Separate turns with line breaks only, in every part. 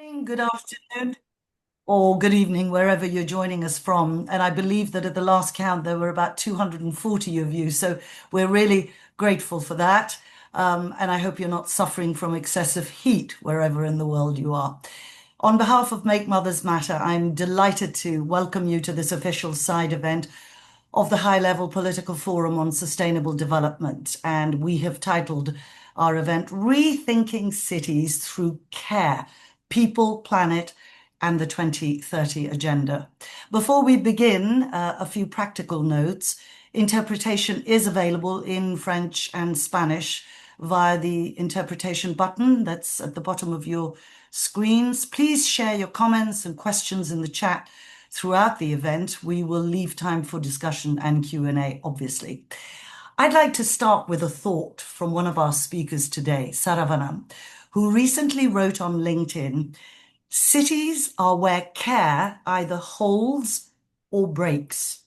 Morning, good afternoon, or good evening, wherever you're joining us from. And I believe that at the last count, there were about 240 of you. So we're really grateful for that. And I hope you're not suffering from excessive heat wherever in the world you are. On behalf of Make Mothers Matter, I'm delighted to welcome you to this official side event of the High-Level Political Forum on Sustainable Development. And we have titled our event Rethinking Cities Through Care, People, Planet, and the 2030 Agenda. Before we begin, a few practical notes. Interpretation is available in French and Spanish via the interpretation button that's at the bottom of your screens. Please share your comments and questions in the chat throughout the event. We will leave time for discussion and Q&A, obviously. I'd like to start with a thought from one of our speakers today, Saravanan, who recently wrote on LinkedIn, "Cities are where care either holds or breaks."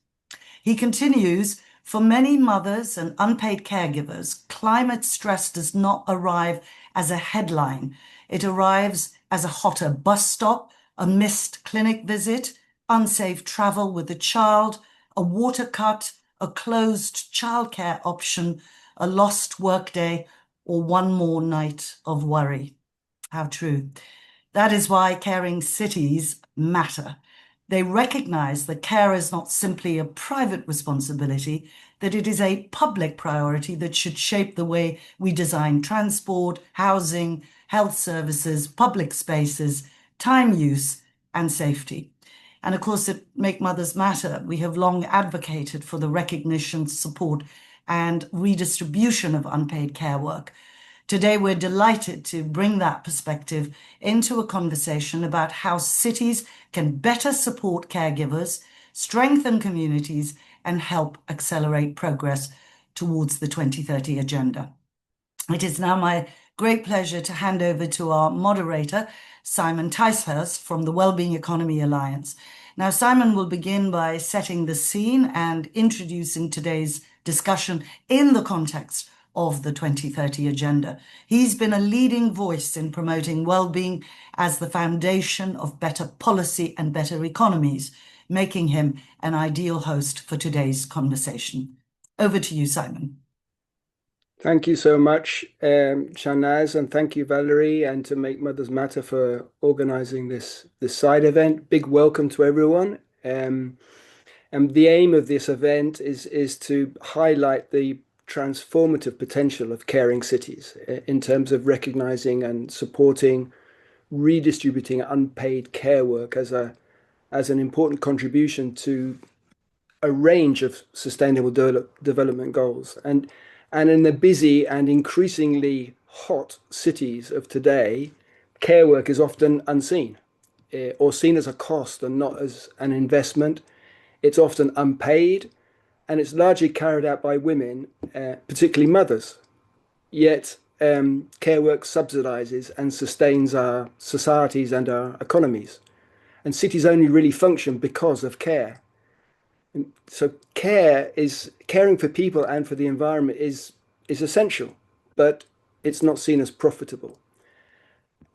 He continues, "For many mothers and unpaid caregivers, climate stress does not arrive as a headline. It arrives as a hotter bus stop, a missed clinic visit, unsafe travel with a child, a water cut, a closed childcare option, a lost workday, or one more night of worry." How true. That is why caring cities matter. They recognize that care is not simply a private responsibility, that it is a public priority that should shape the way we design transport, housing, health services, public spaces, time use, and safety. And of course, at Make Mothers Matter, we have long advocated for the recognition, support, and redistribution of unpaid care work. Today, we're delighted to bring that perspective into a conversation about how cities can better support caregivers, strengthen communities, and help accelerate progress towards the 2030 Agenda. It is now my great pleasure to hand over to our moderator, Simon Ticehurst from the Wellbeing Economy Alliance. Now, Simon will begin by setting the scene and introducing today's discussion in the context of the 2030 Agenda. He's been a leading voice in promoting well-being as the foundation of better policy and better economies, making him an ideal host for today's conversation. Over to you, Simon.
Thank you so much, Shanaz, and thank you, Valerie, and to Make Mothers Matter for organizing this side event. Big welcome to everyone. And the aim of this event is to highlight the transformative potential of caring cities in terms of recognizing and supporting redistributing unpaid care work as an important contribution to a range of sustainable development goals. And in the busy and increasingly hot cities of today, care work is often unseen or seen as a cost and not as an investment. It's often unpaid, and it's largely carried out by women, particularly mothers. Yet care work subsidizes and sustains our societies and our economies. And cities only really function because of care. And so caring for people and for the environment is essential, but it's not seen as profitable.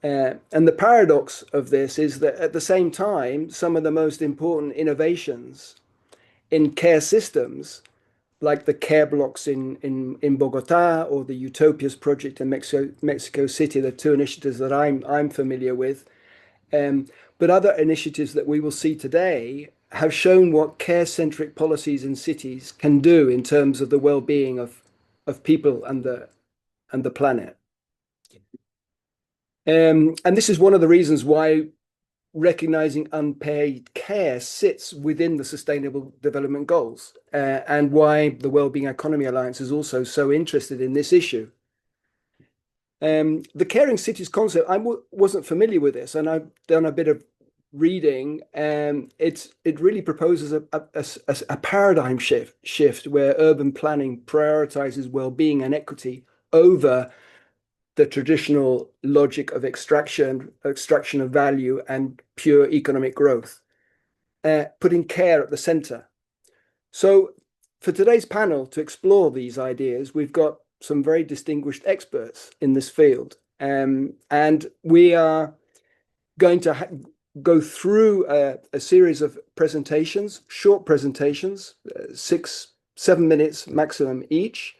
And the paradox of this is that at the same time, some of the most important innovations in care systems, like the care blocks in Bogota or the Utopias project in Mexico City, the two initiatives that I'm familiar with, but other initiatives that we will see today have shown what care-centric policies in cities can do in terms of the well-being of people and the planet. And this is one of the reasons why recognizing unpaid care sits within the Sustainable Development Goals, and why the Wellbeing Economy Alliance is also so interested in this issue. The caring cities concept, I wasn't familiar with this, and I've done a bit of reading, and it really proposes a paradigm shift where urban planning prioritizes well-being and equity over the traditional logic of extraction of value and pure economic growth, putting care at the center. So for today's panel to explore these ideas, we've got some very distinguished experts in this field, and we are going to go through a series of presentations, short presentations, 6-7 minutes maximum each.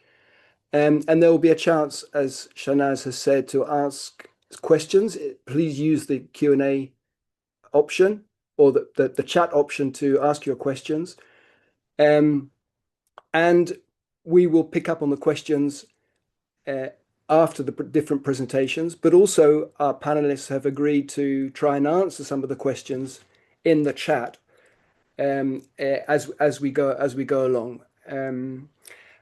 And there will be a chance, as Shanaz has said, to ask questions. Please use the Q&A option or the chat option to ask your questions. And we will pick up on the questions after the different presentations, but also our panelists have agreed to try and answer some of the questions in the chat as we go along.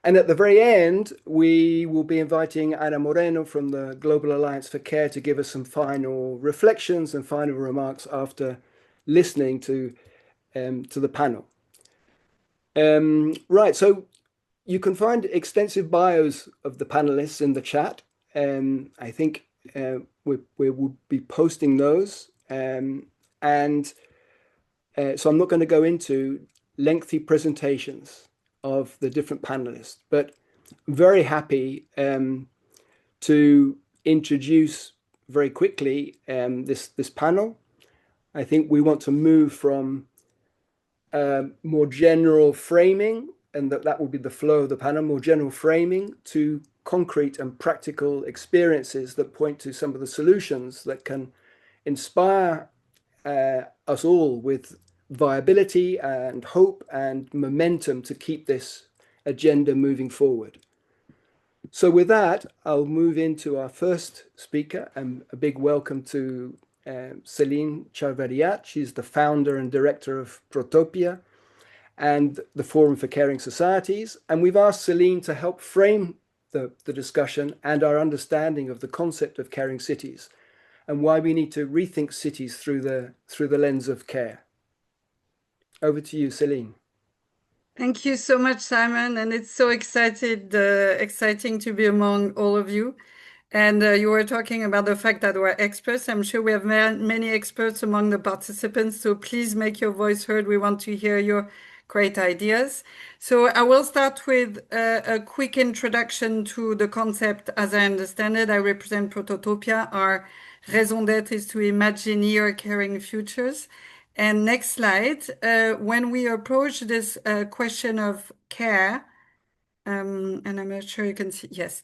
And at the very end, we will be inviting Ana Moreno from the Global Alliance for Care to give us some final reflections and final remarks after listening to the panel. Right, so you can find extensive bios of the panelists in the chat. I think we will be posting those. So I'm not going to go into lengthy presentations of the different panelists, but very happy to introduce very quickly this panel. I think we want to move from more general framing, and that will be the flow of the panel, more general framing, to concrete and practical experiences that point to some of the solutions that can inspire us all with viability and hope and momentum to keep this agenda moving forward. So with that, I'll move into our first speaker, and a big welcome to Celine Charveriat. She's the founder and director of Topia and the Forum for Caring Societies. And we've asked Celine to help frame the discussion and our understanding of the concept of caring cities and why we need to rethink cities through the lens of care. Over to you, Celine.
Thank you so much, Simon. And it's so exciting to be among all of you. And you were talking about the fact that we're experts. I'm sure we have many experts among the participants. So please make your voice heard. We want to hear your great ideas. So I will start with a quick introduction to the concept as I understand it. I represent Prototopia. Our raison d'être is to imagine near caring futures. And next slide, when we approach this question of care, and I'm not sure you can see, yes,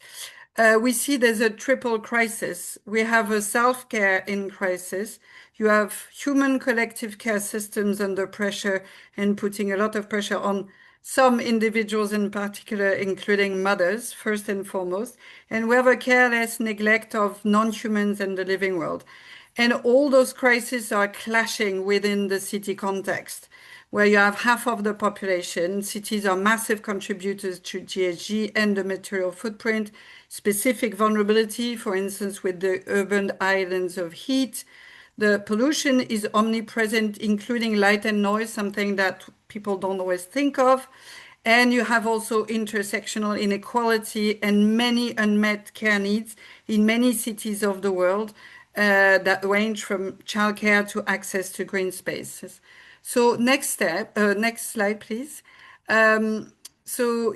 we see there's a triple crisis. We have a self-care in crisis. You have human collective care systems under pressure and putting a lot of pressure on some individuals in particular, including mothers, first and foremost. And we have a careless neglect of non-humans in the living world. And all those crises are clashing within the city context, where you have half of the population. Cities are massive contributors to GHG and the material footprint, specific vulnerability, for instance, with the urban islands of heat. The pollution is omnipresent, including light and noise, something that people don't always think of. And you have also intersectional inequality and many unmet care needs in many cities of the world that range from childcare to access to green spaces. So next slide, please. So,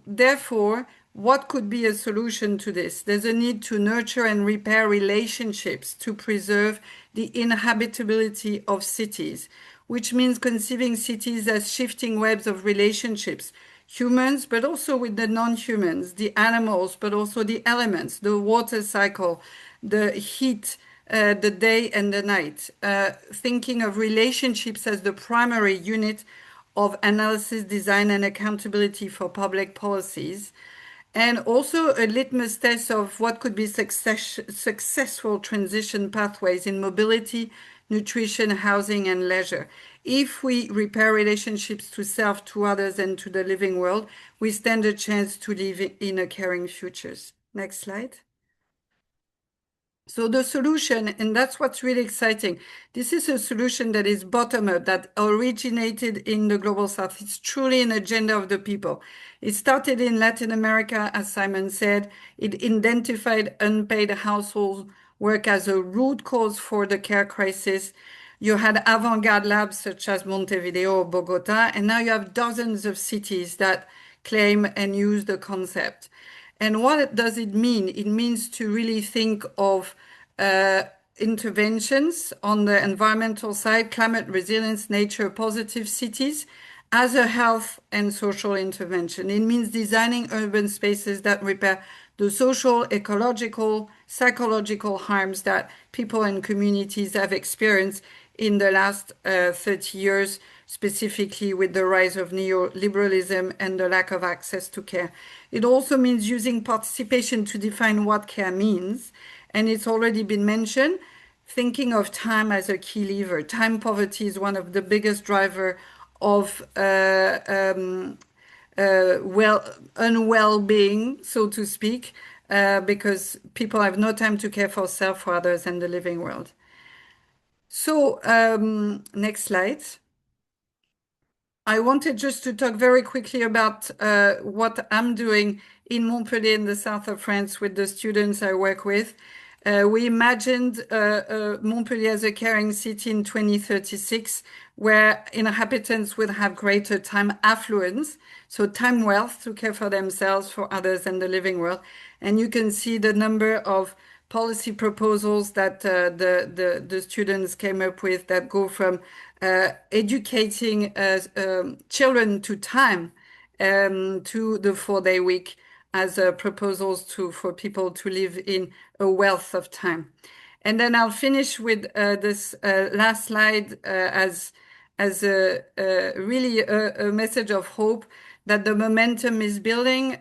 therefore, what could be a solution to this? There's a need to nurture and repair relationships to preserve the inhabitability of cities, which means conceiving cities as shifting webs of relationships, humans, but also with the non-humans, the animals, but also the elements, the water cycle, the heat, the day and the night, thinking of relationships as the primary unit of analysis, design, and accountability for public policies, and also a litmus test of what could be successful transition pathways in mobility, nutrition, housing, and leisure. If we repair relationships to self, to others, and to the living world, we stand a chance to live in a caring futures. Next slide. So the solution, and that's what's really exciting, this is a solution that is bottom-up, that originated in the Global South. It's truly an agenda of the people. It started in Latin America, as Simon said. It identified unpaid household work as a root cause for the care crisis. You had avant-garde labs such as Montevideo or Bogota, and now you have dozens of cities that claim and use the concept. And what does it mean? It means to really think of interventions on the environmental side, climate resilience, nature positive cities, as a health and social intervention. It means designing urban spaces that repair the social, ecological, psychological harms that people and communities have experienced in the last 30 years, specifically with the rise of neoliberalism and the lack of access to care. It also means using participation to define what care means. And it's already been mentioned, thinking of time as a key lever. Time poverty is one of the biggest drivers of unwell-being, so to speak, because people have no time to care for self, for others, and the living world. So, next slide. I wanted just to talk very quickly about what I'm doing in Montpellier in the south of France with the students I work with. We imagined Montpellier as a caring city in 2036, where inhabitants would have greater time affluence, so time wealth to care for themselves, for others, and the living world. And you can see the number of policy proposals that the students came up with that go from educating children to time to the 4-day week as proposals for people to live in a wealth of time. And then I'll finish with this last slide as really a message of hope that the momentum is building.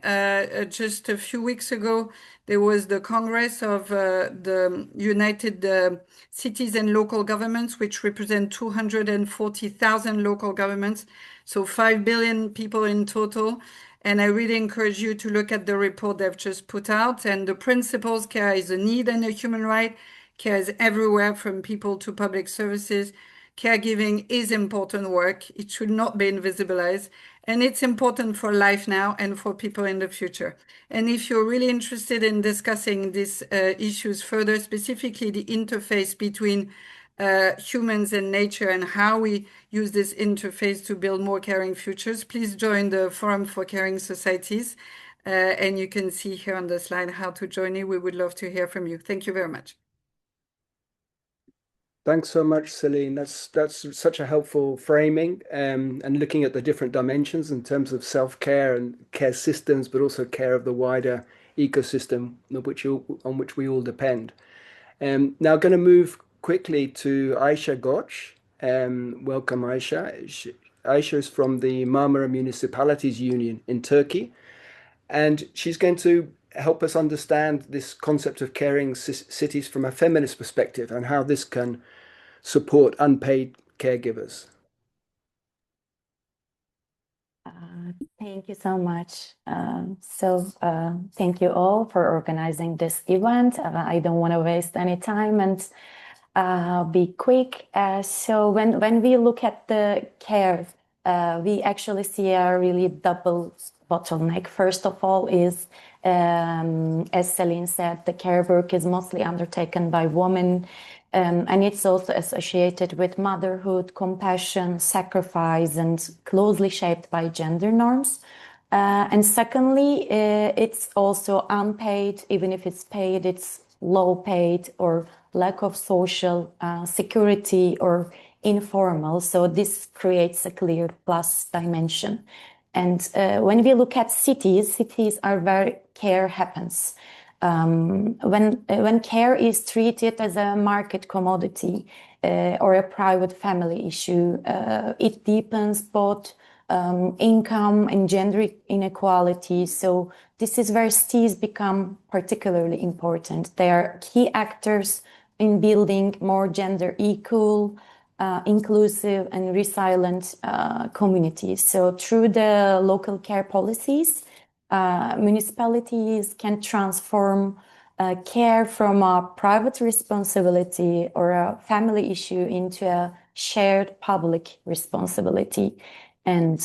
Just a few weeks ago, there was the Congress of the United Cities and Local Governments, which represent 240,000 local governments, so 5 billion people in total. And I really encourage you to look at the report they've just put out. And the principles: care is a need and a human right. Care is everywhere, from people to public services. Caregiving is important work. It should not be invisibilized. And it's important for life now and for people in the future. And if you're really interested in discussing these issues further, specifically the interface between humans and nature and how we use this interface to build more caring futures, please join the Forum for Caring Societies. And you can see here on the slide how to join it. We would love to hear from you. Thank you very much.
Thanks so much, Celine. That's such a helpful framing, and looking at the different dimensions in terms of self-care and care systems, but also care of the wider ecosystem on which we all depend. Now, going to move quickly to Ayşe Goç. Welcome, Ayşe. Ayşe is from the Marmara Municipalities Union in Turkey, and she's going to help us understand this concept of caring cities from a feminist perspective and how this can support unpaid caregivers.
Thank you so much. Thank you all for organizing this event. I don't want to waste any time and be quick. So when we look at the care, we actually see a really double bottleneck. First of all is, as Celine said, the care work is mostly undertaken by women, and it's also associated with motherhood, compassion, sacrifice, and closely shaped by gender norms. And secondly, it's also unpaid. Even if it's paid, it's low paid or lack of social security or informal. So this creates a clear plus dimension. And when we look at cities are where care happens. When care is treated as a market commodity or a private family issue, it deepens both income and gender inequality. So this is where cities become particularly important. They are key actors in building more gender equal, inclusive and resilient communities. So through the local care policies, municipalities can transform care from a private responsibility or a family issue into a shared public responsibility. And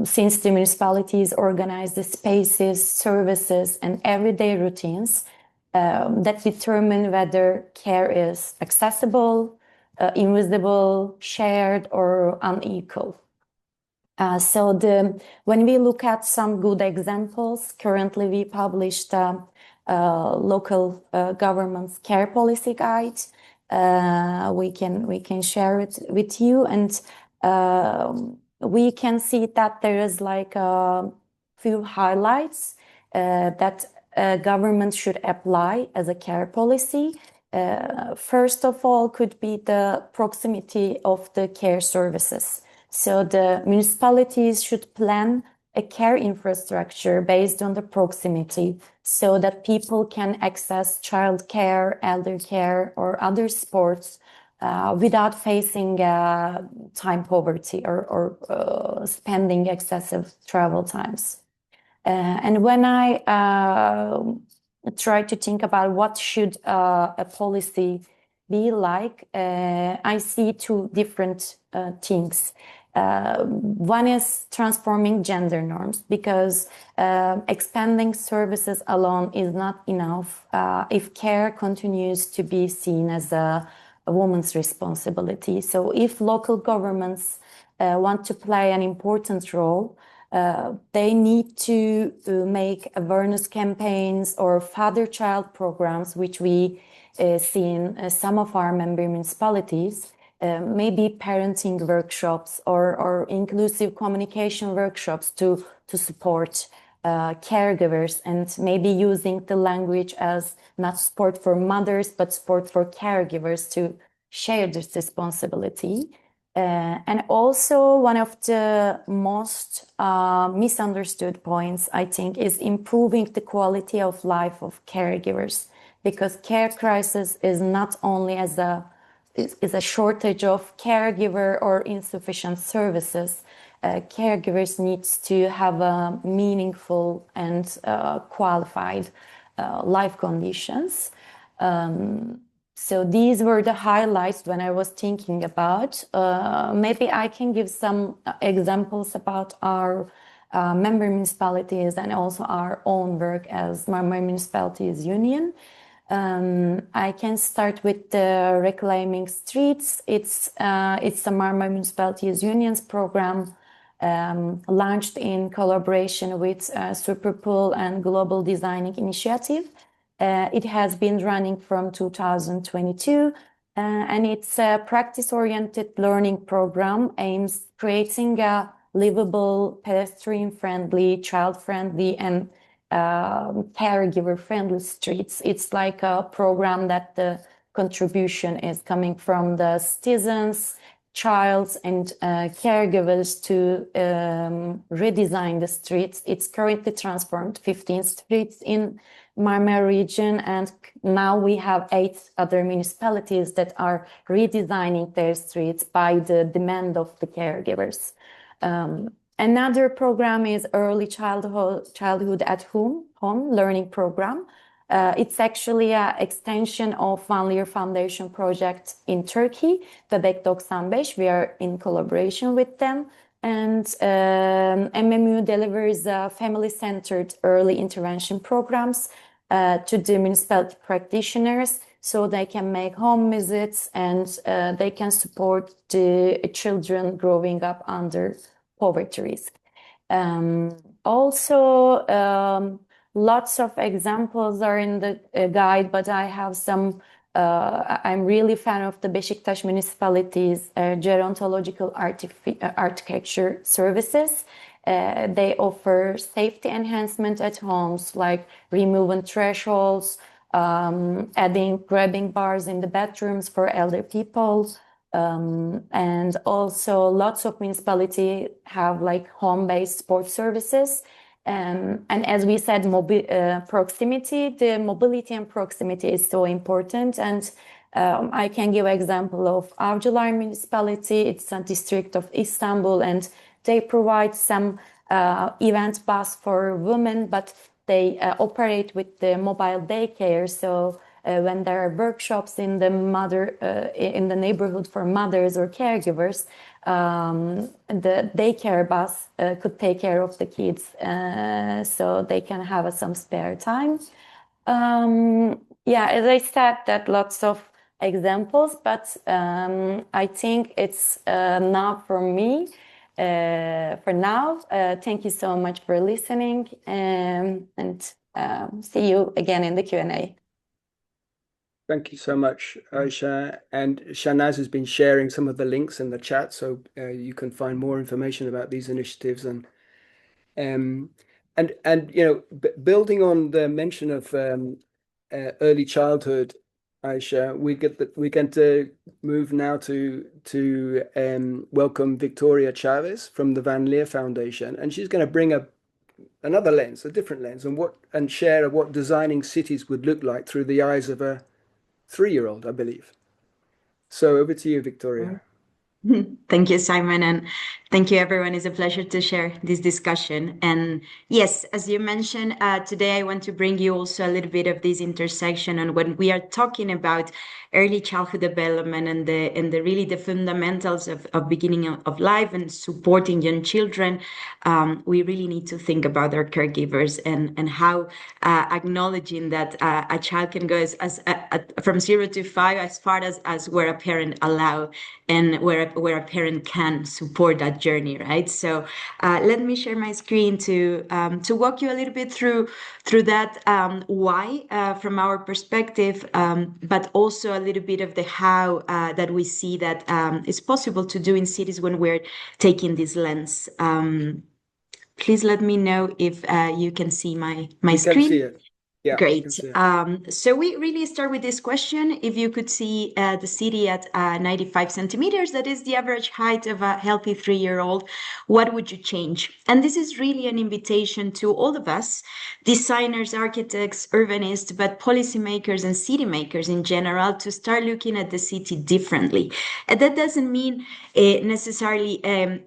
since the municipalities organize the spaces, services, and everyday routines that determine whether care is accessible, invisible, shared, or unequal. When we look at some good examples, currently we published a local government's care policy guide. we can share it with you, and we can see that there is like a few highlights that government should apply as a care policy. First of all, could be the proximity of the care services. So the municipalities should plan a care infrastructure based on the proximity so that people can access child care, elder care, or other sports without facing time poverty or spending excessive travel times. And when I try to think about what should a policy be like, I see two different things. One is transforming gender norms, because expanding services alone is not enough if care continues to be seen as a woman's responsibility. So if local governments want to play an important role, they need to make awareness campaigns or father-child programs, which we see in some of our member municipalities. Maybe parenting workshops or inclusive communication workshops to support caregivers, and maybe using the language as not sport for mothers, but sport for caregivers to share this responsibility. And also one of the most misunderstood points, I think, is improving the quality of life of caregivers, because care crisis is not only as a shortage of caregiver or insufficient services. Caregivers needs to have a meaningful and qualified life conditions. So these were the highlights when I was thinking about. Maybe I can give some examples about our member municipalities and also our own work as Marmara Municipalities Union. I can start with the Reclaiming Streets. It's a Marmara Municipalities Union's program launched in collaboration with Superpool and Global Designing Initiative. It has been running from 2022, and it's a practice-oriented learning program aims creating a livable, pedestrian-friendly, child-friendly, and caregiver-friendly streets. It's like a program that the contribution is coming from the citizens, childs, and caregivers to redesign the streets. It's currently transformed 15 streets in Marmara region, and now we have 8 other municipalities that are redesigning their streets by the demand of the caregivers. Another program is Early Childhood at Home learning program. It's actually an extension of One Leer Foundation project in Turkey, Bebek 95. We are in collaboration with them. And MMU delivers family-centered early intervention programs to the municipality practitioners, so they can make home visits and they can support the children growing up under poverty risk. Also, lots of examples are in the guide, but I have some. I'm really fan of the Beşiktaş Municipalities gerontological architecture services. They offer safety enhancement at homes, like removing thresholds, adding grabbing bars in the bathrooms for elder people. And also lots of municipalities have like home-based sports services. And as we said, proximity, the mobility and proximity is so important. And I can give an example of Avcılar municipality. It's a district of Istanbul, and they provide some event bus for women, but they operate with the mobile daycare. So when there are workshops in the neighborhood for mothers or caregivers, the daycare bus could take care of the kids, so they can have some spare time. Yeah, as I said, that lots of examples, but I think it's enough for me for now. Thank you so much for listening, and see you again in the Q&A.
Thank you so much, Ayşe. And Shahnaz has been sharing some of the links in the chat, so you can find more information about these initiatives. And you know, building on the mention of early childhood, Ayşe, we're going to move now to welcome Victoria Chavez from the Van Leer Foundation, and she's going to bring another lens, a different lens, and share what designing cities would look like through the eyes of a 3-year-old, I believe. So over to you, Victoria.
Thank you, Simon, and thank you, everyone. It's a pleasure to share this discussion. And yes, as you mentioned, today I want to bring you also a little bit of this intersection. And when we are talking about early childhood development and the really the fundamentals of beginning of life and supporting young children, we really need to think about our caregivers and how acknowledging that a child can go from 0 to 5 as far as where a parent allow and where a parent can support that journey, right? So let me share my screen to walk you a little bit through that why from our perspective, but also a little bit of the how that we see that it's possible to do in cities when we're taking this lens. Please let me know if you can see my screen.
Can see it. Yeah,
great. So we really start with this question. If you could see the city at 95 centimeters, that is the average height of a healthy 3-year-old, what would you change? And this is really an invitation to all of us, designers, architects, urbanists, but policymakers and city makers in general, to start looking at the city differently. And that doesn't mean necessarily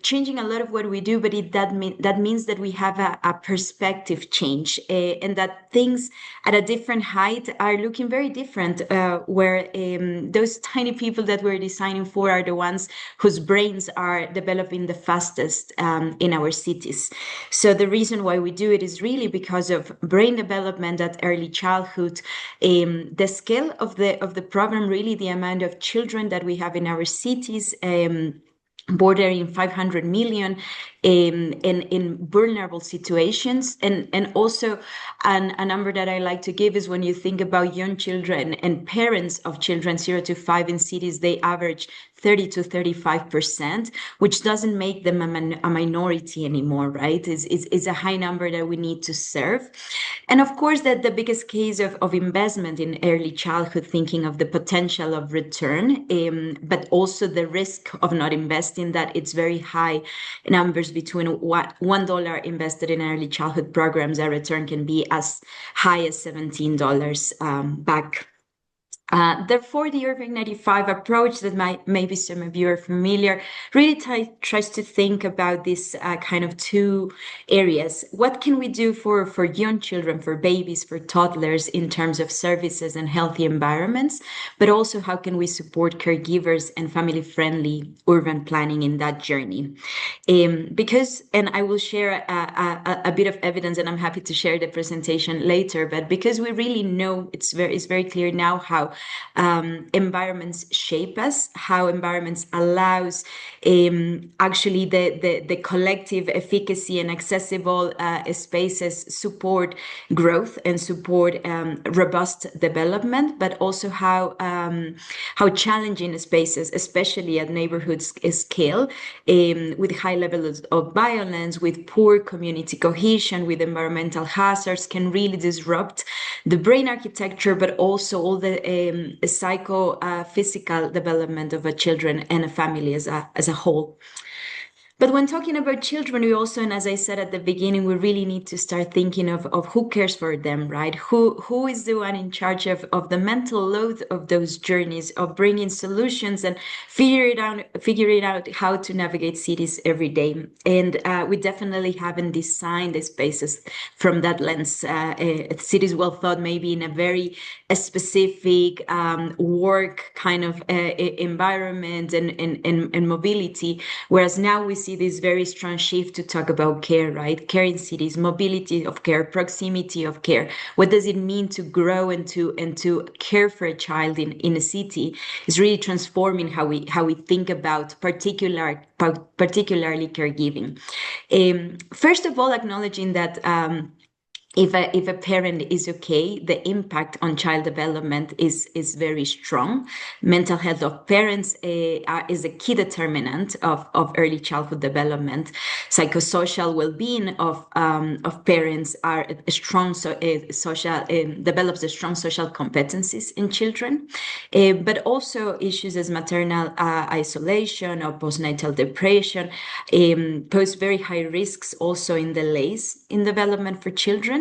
changing a lot of what we do, but that means that we have a perspective change and that things at a different height are looking very different, where those tiny people that we're designing for are the ones whose brains are developing the fastest in our cities. So the reason why we do it is really because of brain development at early childhood, the scale of the problem, really the amount of children that we have in our cities, bordering 500 million in vulnerable situations. And also a number that I like to give is when you think about young children and parents of children 0 to 5 in cities, they average 30 to 35%, which doesn't make them a minority anymore, right? It's a high number that we need to serve. And of course, that the biggest case of investment in early childhood, thinking of the potential of return, but also the risk of not investing, that it's very high numbers between $1 invested in early childhood programs, a return can be as high as $17 back. Therefore, the Urban 95 approach that maybe some of you are familiar really tries to think about this kind of two areas. What can we do for young children, for babies, for toddlers in terms of services and healthy environments, but also how can we support caregivers and family-friendly urban planning in that journey? Because, and I will share a bit of evidence, and I'm happy to share the presentation later, but because we really know it's very clear now how environments shape us, how environments allows actually the collective efficacy and accessible spaces support growth and support robust development, but also how challenging spaces, especially at neighborhood scale, with high levels of violence, with poor community cohesion, with environmental hazards, can really disrupt the brain architecture, but also all the psycho-physical development of a children and a family as a whole. But when talking about children, we also, and as I said at the beginning, we really need to start thinking of who cares for them, right? Who is the one in charge of the mental load of those journeys, of bringing solutions and figuring out how to navigate cities every day. And we definitely haven't designed the spaces from that lens. Cities well thought maybe in a very specific work kind of environment and mobility, whereas now we see this very strong shift to talk about care, right? Care in cities, mobility of care, proximity of care. What does it mean to grow and to care for a child in a city? Is really transforming how we think about particularly caregiving. First of all, acknowledging that if a parent is okay, the impact on child development is very strong. Mental health of parents is a key determinant of early childhood development. Psychosocial well-being of parents are a strong develops a strong social competencies in children, but also issues as maternal isolation or postnatal depression pose very high risks also in delays in development for children.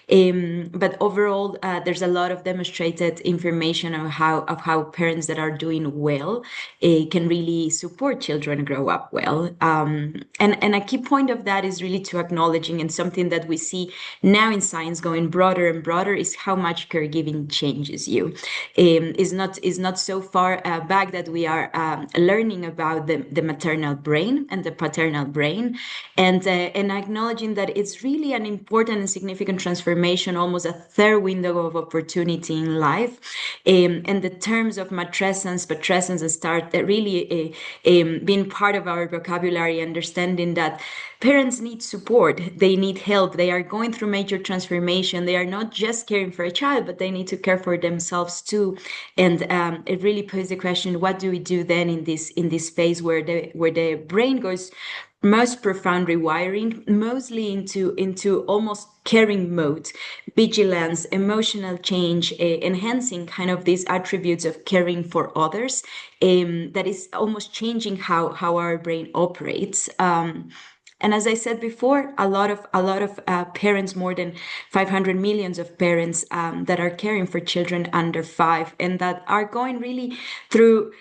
But overall, there's a lot of demonstrated information of how parents that are doing well can really support children grow up well. And a key point of that is really to acknowledging, and something that we see now in science going broader and broader, is how much caregiving changes you. Is not so far back that we are learning about the maternal brain and the paternal brain, and acknowledging that it's really an important and significant transformation, almost a third window of opportunity in life. And the terms of matrescence start really being part of our vocabulary, understanding that parents need support, they need help, they are going through major transformation, they are not just caring for a child, but they need to care for themselves too. And it really poses the question, what do we do then in this phase where the brain goes most profound rewiring, mostly into almost caring mode, vigilance, emotional change, enhancing kind of these attributes of caring for others, that is almost changing how our brain operates. And as I said before, a lot of parents, more than 500 million of parents that are caring for children under 5, and that are going really through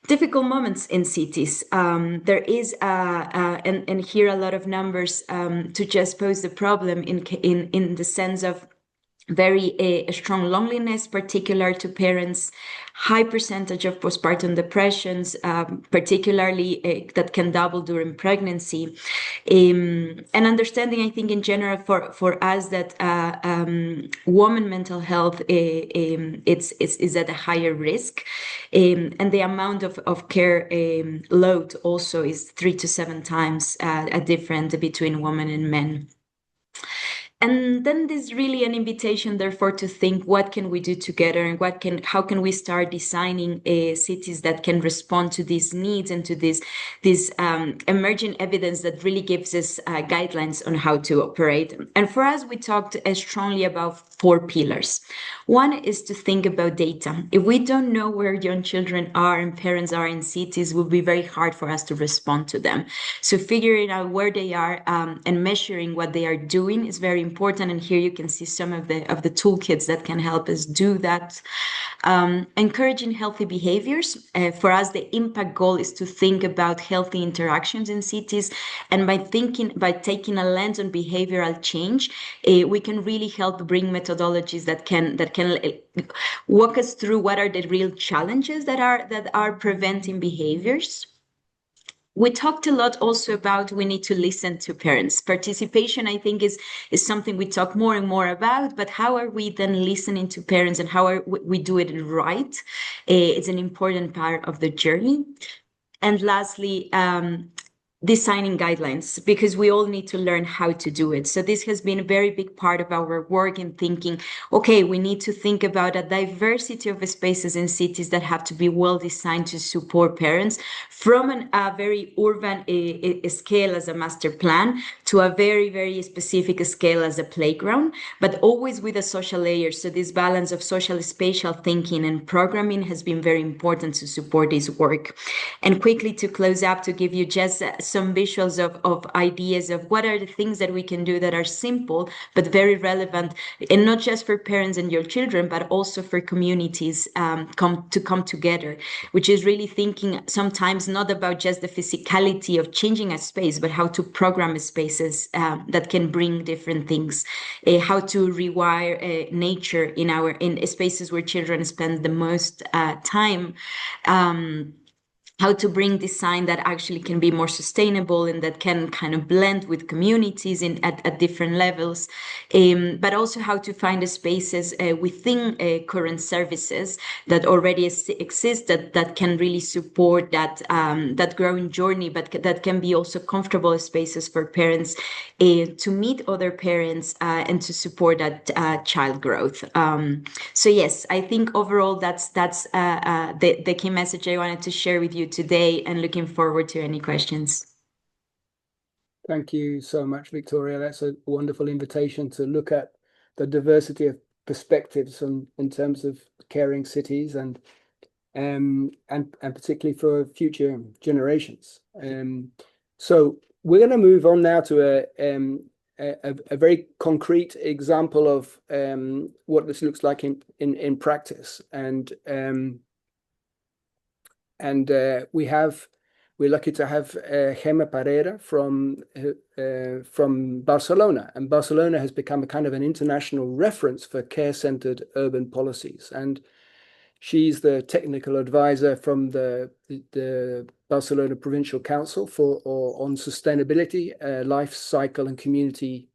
difficult moments in cities. There is, and here a lot of numbers to just pose the problem in the sense of very strong loneliness, particular to parents, high percentage of postpartum depressions, particularly that can double during pregnancy, and understanding, I think, in general for us that woman mental health is at a higher risk, and the amount of care load also is 3 to 7 times a difference between women and men. And then there's really an invitation, therefore, to think, what can we do together, and how can we start designing cities that can respond to these needs and to this emerging evidence that really gives us guidelines on how to operate. And for us, we talked strongly about 4 pillars. One is to think about data. If we don't know where young children are and parents are in cities, it will be very hard for us to respond to them. So figuring out where they are and measuring what they are doing is very important. And here you can see some of the toolkits that can help us do that. Encouraging healthy behaviors. For us, the impact goal is to think about healthy interactions in cities. And by taking a lens on behavioral change, we can really help bring methodologies that can walk us through what are the real challenges that are preventing behaviors. We talked a lot also about we need to listen to parents. Participation, I think, is something we talk more and more about, but how are we then listening to parents, and how are we do it right? It's an important part of the journey. And lastly, designing guidelines, because we all need to learn how to do it. So this has been a very big part of our work in thinking, okay, we need to think about a diversity of spaces in cities that have to be well designed to support parents, from a very urban scale as a master plan to a very, very specific scale as a playground, but always with a social layer. So this balance of social spatial thinking and programming has been very important to support this work. And quickly to close up, to give you just some visuals of ideas of what are the things that we can do that are simple but very relevant, and not just for parents and your children, but also for communities come together, which is really thinking sometimes not about just the physicality of changing a space, but how to program spaces that can bring different things, how to rewire nature in spaces where children spend the most time. how to bring design that actually can be more sustainable and that can kind of blend with communities at different levels, but also how to find the spaces within current services that already exist that can really support that growing journey, but that can be also comfortable spaces for parents to meet other parents and to support that child growth. So yes, I think overall that's the key message I wanted to share with you today, and looking forward to any questions.
Thank you so much, Victoria. That's a wonderful invitation to look at the diversity of perspectives in terms of caring cities and particularly for future generations. So we're going to move on now to a very concrete example of what this looks like in practice, and we're lucky to have Gemma Parera from Barcelona, and Barcelona has become a kind of an international reference for care-centered urban policies, and she's the technical advisor from the Barcelona Provincial Council on sustainability, life cycle and community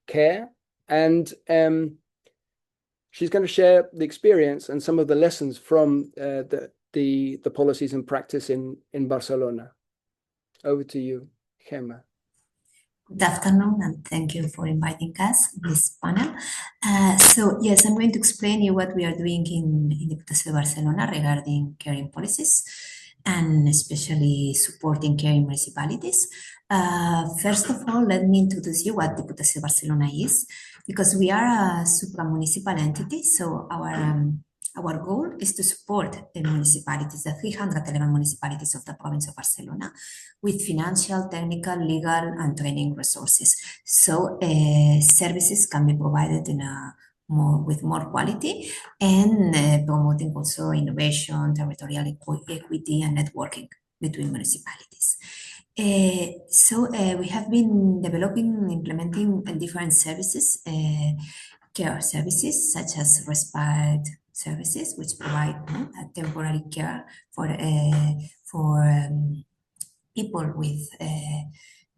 care. And she's going to share the experience and some of the lessons from the policies and practice in Barcelona. Over to you, Gemma.
Good afternoon, and thank you for inviting us to this panel. So yes, I'm going to explain you what we are doing in Advocacy Barcelona regarding caring policies, and especially supporting caring municipalities. First of all, let me introduce you what Advocacy Barcelona is, because we are a supra-municipal entity. So our goal is to support the municipalities, the 311 municipalities of the province of Barcelona, with financial, technical, legal, and training resources. So services can be provided with more quality, and promoting also innovation, territorial equity, and networking between municipalities. So we have been developing, implementing different services, care services such as respite services, which provide temporary care for people with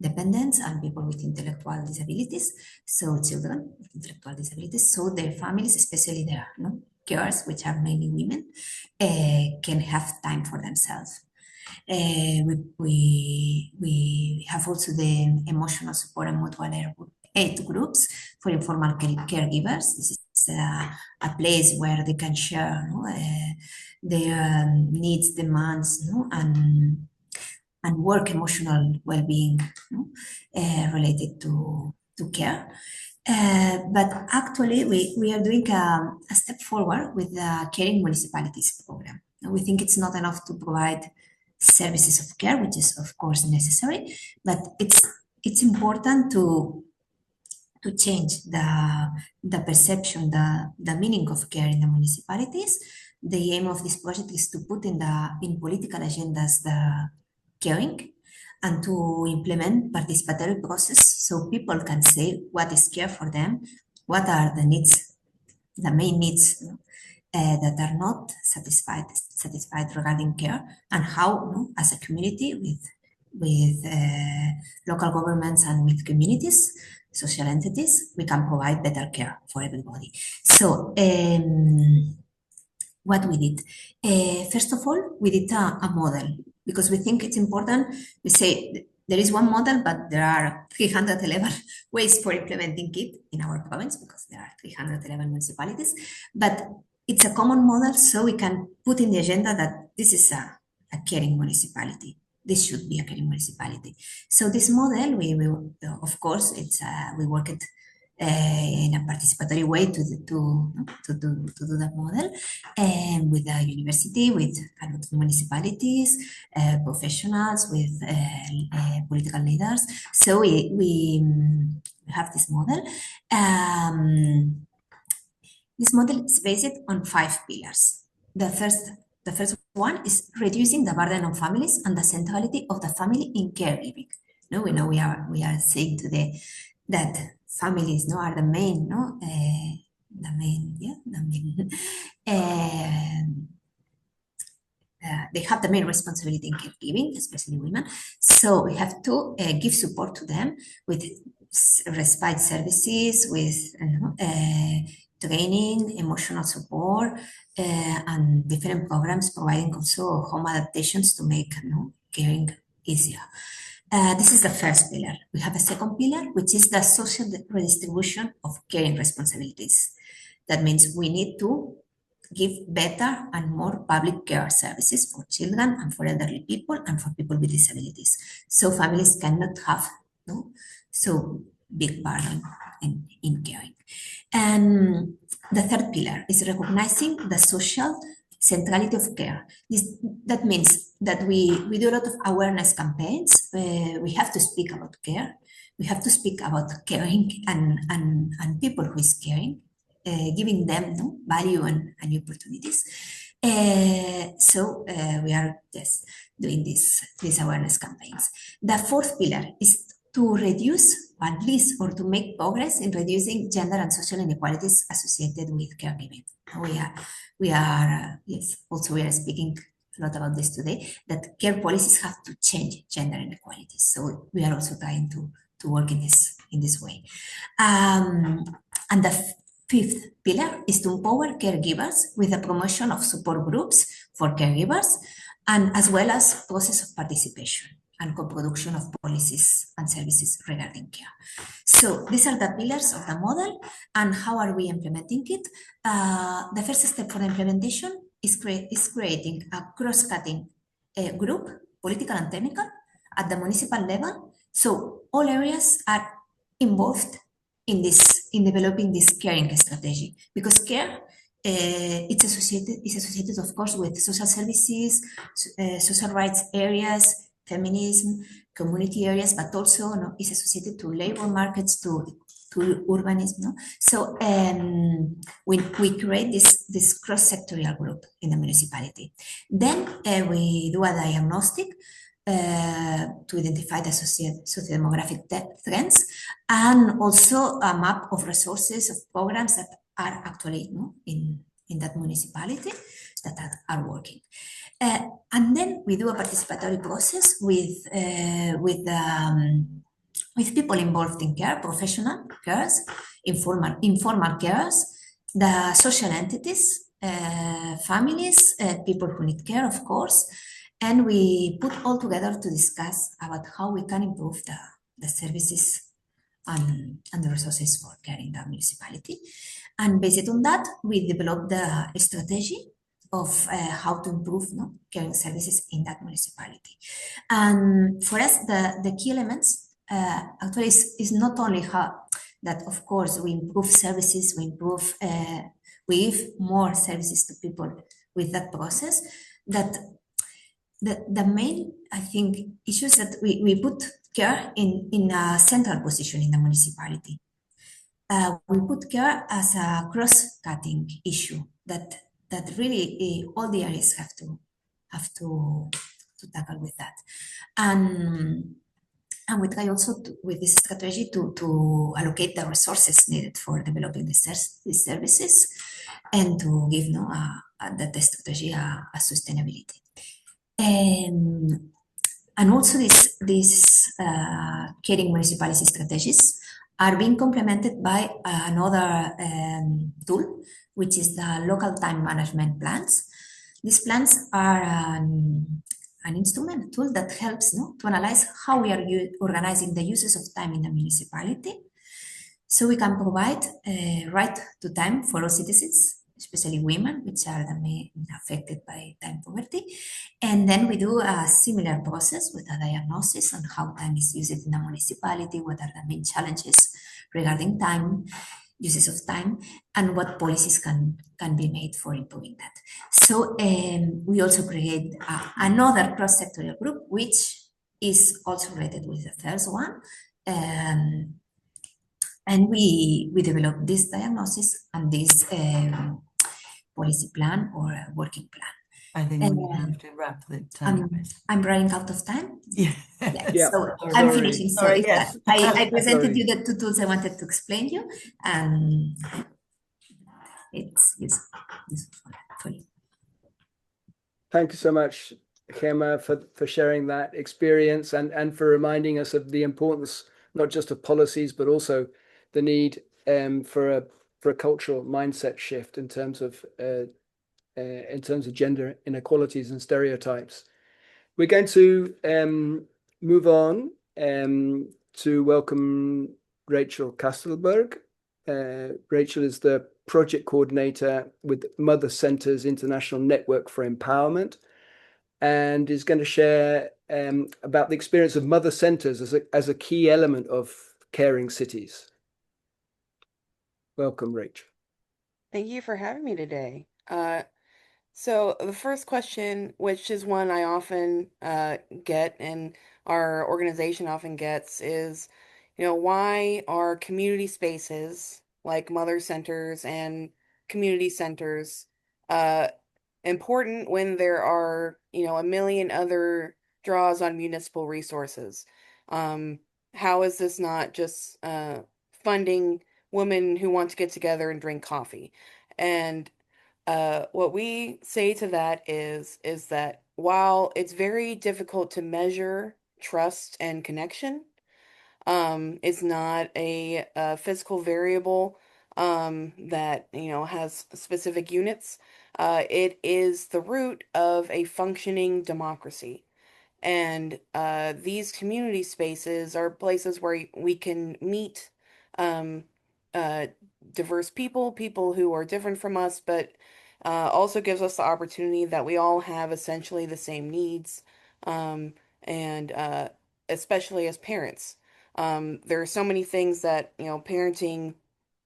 dependence and people with intellectual disabilities, so children with intellectual disabilities, so their families, especially their carers, which are mainly women, can have time for themselves. We have also the emotional support and mutual aid groups for informal caregivers. This is a place where they can share their needs, demands, and work emotional well-being related to care. But actually, we are doing a step forward with the Caring Municipalities program. We think it's not enough to provide services of care, which is of course necessary, but it's important to change the perception, the meaning of care in the municipalities. The aim of this project is to put in political agendas the caring, and to implement participatory process so people can say what is care for them, what are the needs, the main needs that are not satisfied regarding care, and how as a community with local governments and with communities, social entities, we can provide better care for everybody. So what we did, first of all, we did a model, because we think it's important. We say there is one model, but there are 311 ways for implementing it in our province, because there are 311 municipalities. But it's a common model, so we can put in the agenda that this is a caring municipality. This should be a caring municipality. So this model, we will, of course, we work it in a participatory way to do that model, and with the university, with a lot of municipalities, professionals, with political leaders. So we have this model. This model is based on 5 pillars. The first one is reducing the burden on families and the centrality of the family in caregiving. We know we are saying today that families are the main they have the main responsibility in caregiving, especially women. So we have to give support to them with respite services, with training, emotional support, and different programs providing also home adaptations to make caring easier. This is the first pillar. We have a second pillar, which is the social redistribution of caring responsibilities. That means we need to give better and more public care services for children and for elderly people and for people with disabilities. So families cannot have so big burden in caring. And the third pillar is recognizing the social centrality of care. That means that we do a lot of awareness campaigns. We have to speak about care. We have to speak about caring and people who is caring, giving them value and opportunities. So we are doing these awareness campaigns. The fourth pillar is to reduce, at least, or to make progress in reducing gender and social inequalities associated with caregiving. We are speaking a lot about this today, that care policies have to change gender inequalities. So we are also trying to work in this way. And the fifth pillar is to empower caregivers with the promotion of support groups for caregivers, and as well as process of participation and co-production of policies and services regarding care. So these are the pillars of the model, and how are we implementing it? The first step for the implementation is creating a cross-cutting group, political and technical, at the municipal level. So all areas are involved in developing this caring strategy, because care it's associated, of course, with social services, social rights areas, feminism, community areas, but also is associated to labor markets, to urbanism. So we create this cross-sectorial group in the municipality. Then we do a diagnostic to identify the socio-demographic trends, and also a map of resources, of programs that are actually in that municipality that are working. And then we do a participatory process with people involved in care, professional carers, informal carers, the social entities, families, people who need care, of course, and we put all together to discuss about how we can improve the services and the resources for care in the municipality. And based on that, we developed the strategy of how to improve caring services in that municipality. And for us, the key elements actually is not only how that, of course, we improve services, we give more services to people with that process, that the main, I think, issues that we put care in a central position in the municipality. We put care as a cross-cutting issue that really all the areas have to tackle with that. And we try also with this strategy to allocate the resources needed for developing these services, and to give the strategy a sustainability. And also these caring municipality strategies are being complemented by another tool, which is the local time management plans. These plans are an instrument, a tool that helps to analyze how we are organizing the uses of time in the municipality. So we can provide right to time for all citizens, especially women, which are the main affected by time poverty. And then we do a similar process with a diagnosis on how time is used in the municipality, what are the main challenges regarding time, uses of time, and what policies can be made for improving that. So we also create another cross-sectorial group, which is also related with the first one. And we develop this diagnosis and this policy plan or working plan.
I think we have to wrap the time.
I'm running out of time.
Yeah.
Yeah. So I'm finishing. So yes. I presented you the two tools I wanted to explain you, and it's useful for you.
Thank you so much, Gemma, for sharing that experience and for reminding us of the importance not just of policies but also the need for a cultural mindset shift in terms of gender inequalities and stereotypes. We're going to move on to welcome Rachel Castleberg. Rachel is the project coordinator with Mother Centres International Network for Empowerment, and is going to share about the experience of mother centres as a key element of caring cities. Welcome, Rachel.
Thank you for having me today. So the first question, which is one I often get and our organization often gets, is, why are community spaces like mother centers and community centers important when there are, a million other draws on municipal resources? How is this not just funding women who want to get together and drink coffee? And what we say to that is that while it's very difficult to measure trust and connection, it's not a physical variable that has specific units. It is the root of a functioning democracy. And these community spaces are places where we can meet um, uh, diverse people who are different from us, but also gives us the opportunity that we all have essentially the same needs, um, and especially as parents. There are so many things that, parenting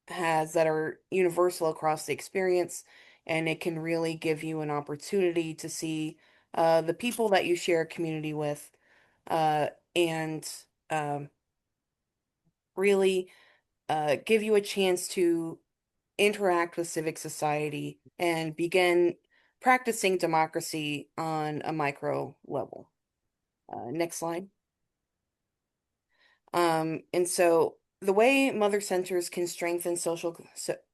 has that are universal across the experience, and it can really give you an opportunity to see the people that you share a community with, uh, and um, really give you a chance to interact with civic society and begin practicing democracy on a micro level. Next slide. And so the way mother centers can strengthen social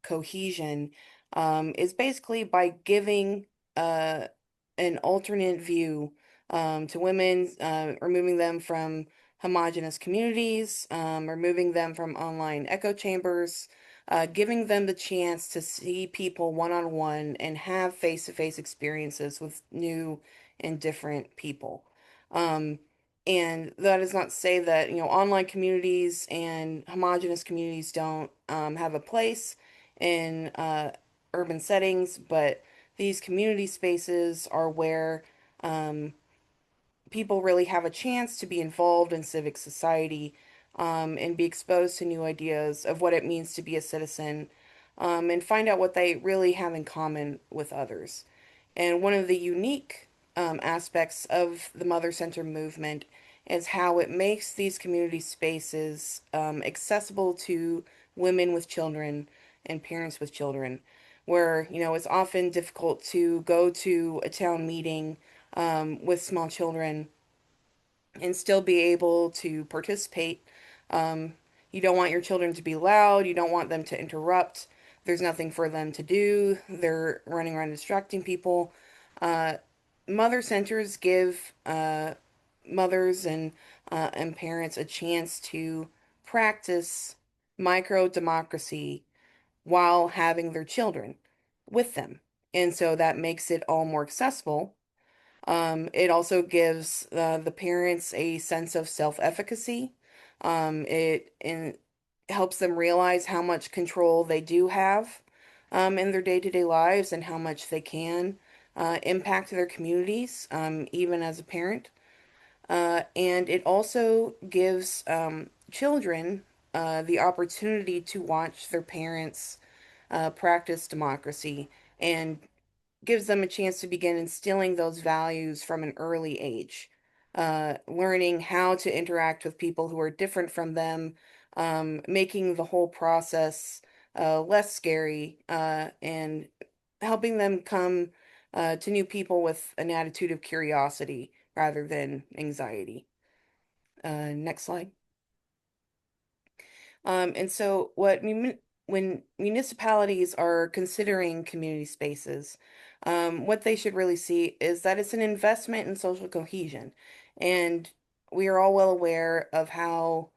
cohesion is basically by giving an alternate view to women, removing them from homogenous communities, removing them from online echo chambers, giving them the chance to see people one-on-one and have face-to-face experiences with new and different people. And that is not to say that, online communities and homogenous communities don't have a place in urban settings, but these community spaces are where um, people really have a chance to be involved in civic society, and be exposed to new ideas of what it means to be a citizen, and find out what they really have in common with others. And one of the unique aspects of the Mother Center movement is how it makes these community spaces accessible to women with children and parents with children, where, it's often difficult to go to a town meeting with small children and still be able to participate. Um, you don't want your children to be loud. You don't want them to interrupt. There's nothing for them to do. They're running around distracting people. Uh, Mother centers give mothers and parents a chance to practice micro democracy while having their children with them. And so that makes it all more accessible. It also gives the parents a sense of self-efficacy. It helps them realize how much control they do have in their day-to-day lives and how much they can impact their communities, even as a parent. And it also gives children the opportunity to watch their parents practice democracy and gives them a chance to begin instilling those values from an early age, learning how to interact with people who are different from them, making the whole process less scary, and helping them come to new people with an attitude of curiosity rather than anxiety. Next slide. And so when municipalities are considering community spaces, what they should really see is that it's an investment in social cohesion. And we are all well aware of how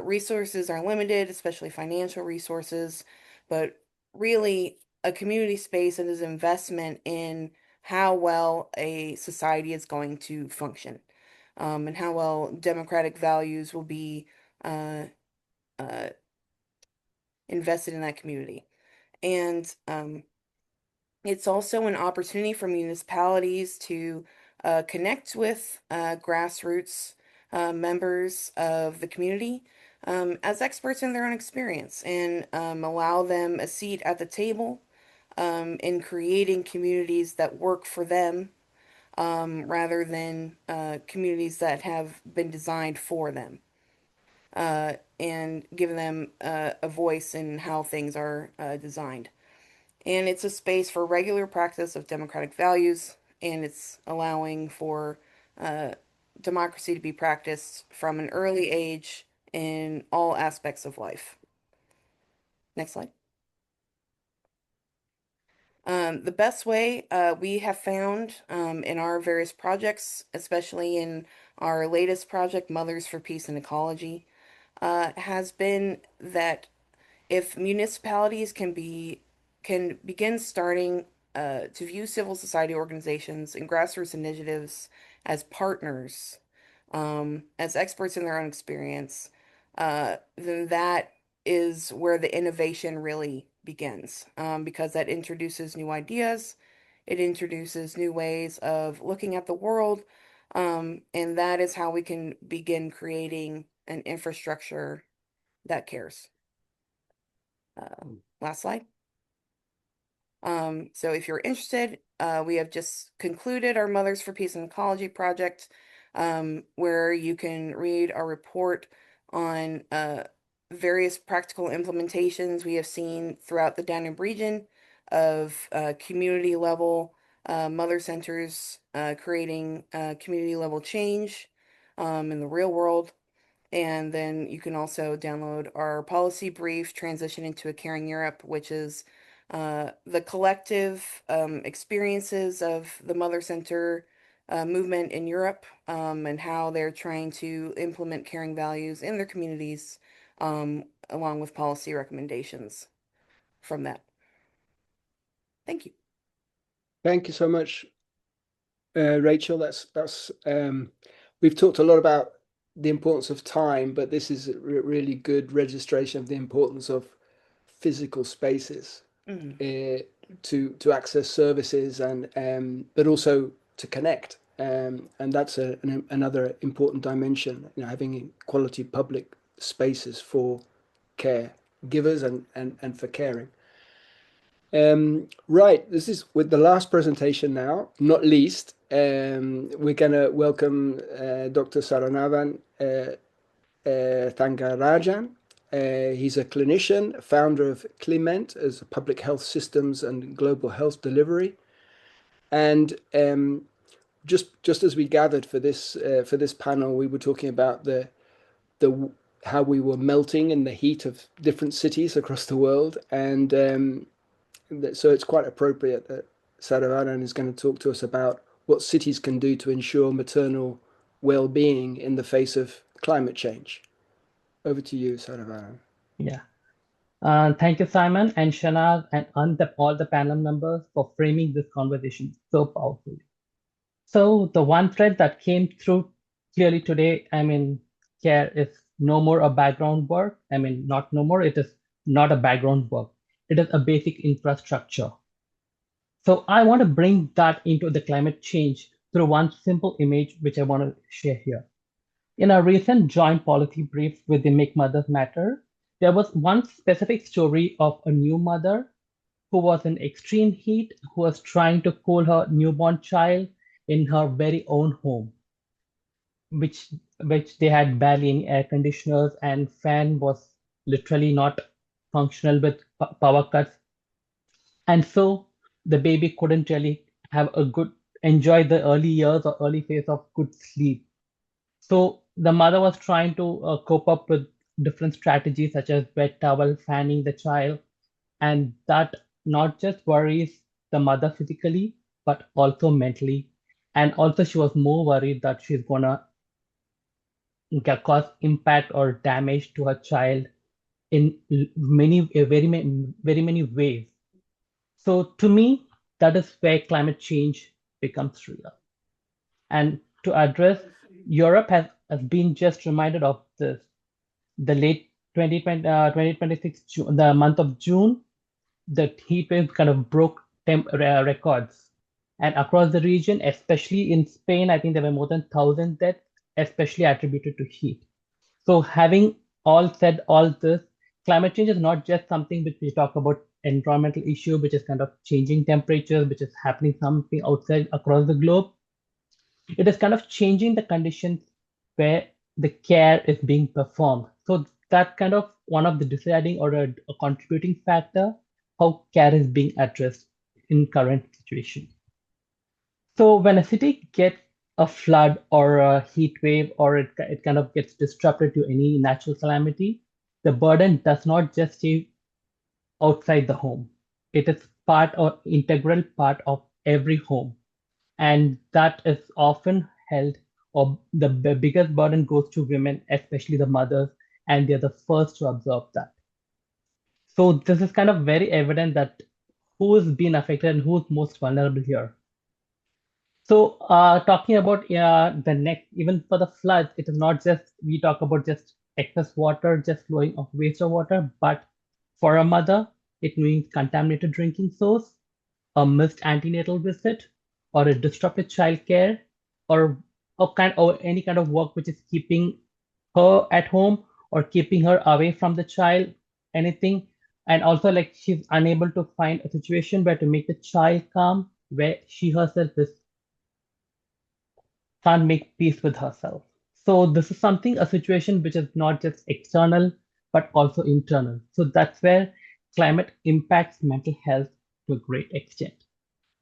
resources are limited, especially financial resources, but really a community space is an investment in how well a society is going to function, and how well democratic values will be uh, uh, invested in that community. And it's also an opportunity for municipalities to connect with grassroots members of the community as experts in their own experience, and allow them a seat at the table in creating communities that work for them, rather than communities that have been designed for them, and give them a voice in how things are designed. And it's a space for regular practice of democratic values, and it's allowing for democracy to be practiced from an early age in all aspects of life. Next slide. The best way we have found in our various projects, especially in our latest project, Mothers for Peace and Ecology, has been that if municipalities can begin starting to view civil society organizations and grassroots initiatives as partners, as experts in their own experience, then that is where the innovation really begins, because that introduces new ideas, it introduces new ways of looking at the world, and that is how we can begin creating an infrastructure that cares. Last slide. So if you're interested, we have just concluded our Mothers for Peace and Ecology project, where you can read our report on various practical implementations we have seen throughout the Danube region of community level mother centers creating community level change in the real world. And then you can also download our policy brief, Transition into a Caring Europe, which is the collective experiences of the Mother Center movement in Europe, and how they're trying to implement caring values in their communities, along with policy recommendations from that. Thank you.
Thank you so much, Rachel. We've talked a lot about the importance of time, but this is a really good registration of the importance of physical spaces to access services and but also to connect, and that's another important dimension. Having quality public spaces for caregivers and for caring. Right, this is with the last presentation now, not least. We're going to welcome Dr. Saravanan Thangarajan. He's a clinician, founder of CliMent as a public health systems and global health delivery. And just as we gathered for this panel, we were talking about how we were melting in the heat of different cities across the world, and so it's quite appropriate that Saravanan is going to talk to us about what cities can do to ensure maternal well-being in the face of climate change. Over to you, Saravanan.
Yeah. Thank you, Simon and Shanaz, and all the panel members for framing this conversation so powerfully. So the one thread that came through clearly today, care is no more a background work. Not no more, it is not a background work. It is a basic infrastructure. So I want to bring that into the climate change through one simple image, which I want to share here. In a recent joint policy brief with the Make Mothers Matter, there was one specific story of a new mother who was in extreme heat, who was trying to cool her newborn child in her very own home, which they had barely any air conditioners, and fan was literally not functional with power cuts. And so the baby couldn't really enjoy the early years or early phase of good sleep. So the mother was trying to cope up with different strategies such as wet towel, fanning the child, and that not just worries the mother physically, but also mentally. And also she was more worried that she's gonna cause impact or damage to her child in very many ways. So to me, that is where climate change becomes real. And to address, Europe has been just reminded of this. The late 2026, the month of June, the heat wave kind of broke records. And across the region, especially in Spain, I think there were more than 1,000 deaths, especially attributed to heat. So having said all this, climate change is not just something which we talk about environmental issue, which is kind of changing temperatures, which is happening something outside across the globe. It is kind of changing the conditions where the care is being performed. So that kind of one of the deciding or a contributing factor, how care is being addressed in current situation. So when a city gets a flood or a heat wave, or it kind of gets disrupted to any natural calamity, the burden does not just stay outside the home. It is part or integral part of every home. And that is often held, or the biggest burden goes to women, especially the mothers, and they're the first to absorb that. So this is kind of very evident that who is being affected and who's most vulnerable here. So talking about the next, even for the floods, it is not just, we talk about just excess water, just flowing of waste of water, but for a mother, it means contaminated drinking source, a missed antenatal visit, or a disrupted childcare, or any kind of work which is keeping her at home or keeping her away from the child, anything. And also like she's unable to find a situation where to make the child calm, where she herself can't make peace with herself. So this is a situation which is not just external, but also internal. So that's where climate impacts mental health to a great extent.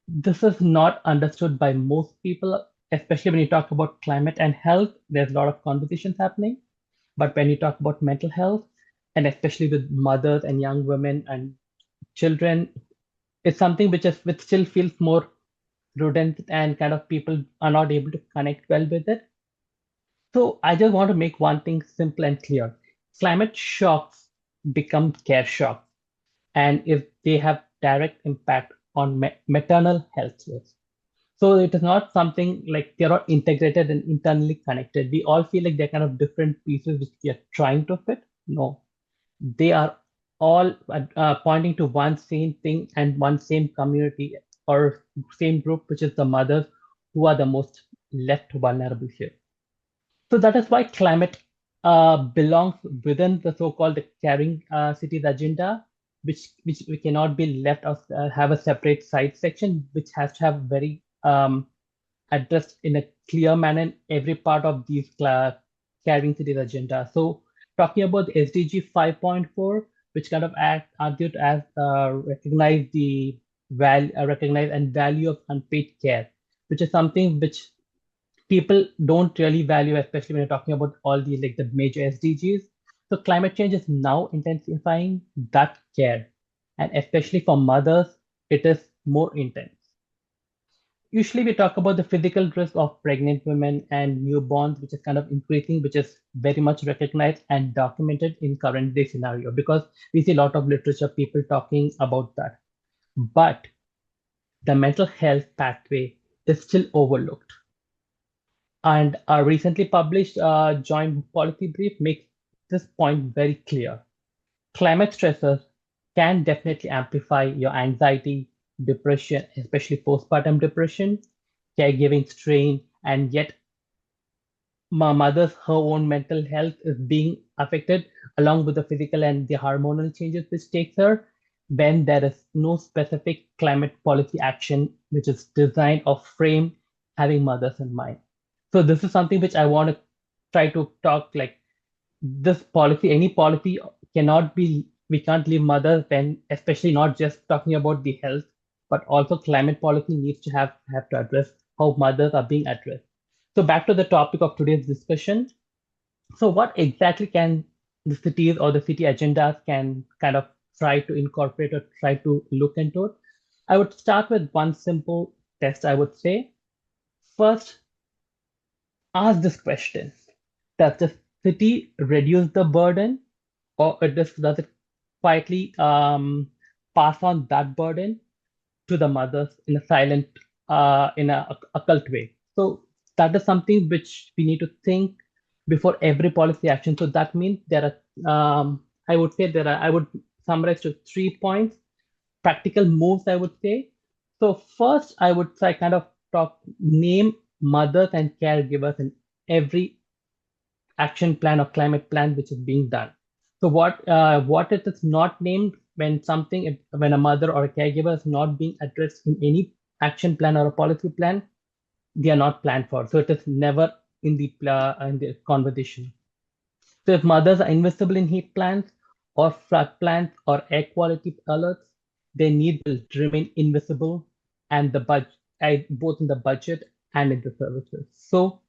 This is not understood by most people, especially when you talk about climate and health. There's a lot of conversations happening. But when you talk about mental health, and especially with mothers and young women and children, it's something which still feels more rodent, and kind of people are not able to connect well with it. So I just want to make one thing simple and clear. Climate shocks become care shocks, and if they have direct impact on maternal health risks. So it is not something like they're not integrated and internally connected. We all feel like they're kind of different pieces which we are trying to fit. No, they are all pointing to one same thing and one same community or same group, which is the mothers who are the most left vulnerable here. So that is why climate belongs within the so-called caring cities agenda, which we cannot be left out, have a separate side section, which has to have very addressed in a clear manner in every part of these caring cities agenda. So talking about the SDG 5.4, which kind of argued as recognize and value of unpaid care, which is something which people don't really value, especially when you're talking about all these like the major SDGs. So climate change is now intensifying that care, and especially for mothers, it is more intense. Usually we talk about the physical risk of pregnant women and newborns, which is kind of increasing, which is very much recognized and documented in current day scenario, because we see a lot of literature, people talking about that. But the mental health pathway is still overlooked. And our recently published joint policy brief makes this point very clear. Climate stressors can definitely amplify your anxiety, depression, especially postpartum depression, caregiving strain, and yet my mother's her own mental health is being affected along with the physical and the hormonal changes which takes her, when there is no specific climate policy action which is designed or framed having mothers in mind. So this is something which I want to try to talk like this policy, any policy cannot be, we can't leave mothers when, especially not just talking about the health, but also climate policy needs to have to address how mothers are being addressed. So back to the topic of today's discussion. So what exactly can the cities or the city agendas can kind of try to incorporate or try to look into it? I would start with one simple test, I would say. First, ask this question. Does the city reduce the burden, or does it quietly pass on that burden to the mothers in a silent, in a occult way? So that is something which we need to think before every policy action. So that means there are, I would summarize to 3 points, practical moves, I would say. So first, I would say kind of name mothers and caregivers in every action plan or climate plan which is being done. So what it is not named when a mother or a caregiver is not being addressed in any action plan or a policy plan, they are not planned for. So it is never in the conversation. So if mothers are invisible in heat plans or flood plans or air quality alerts, their need will remain invisible, and the budget, both in the budget and in the services. So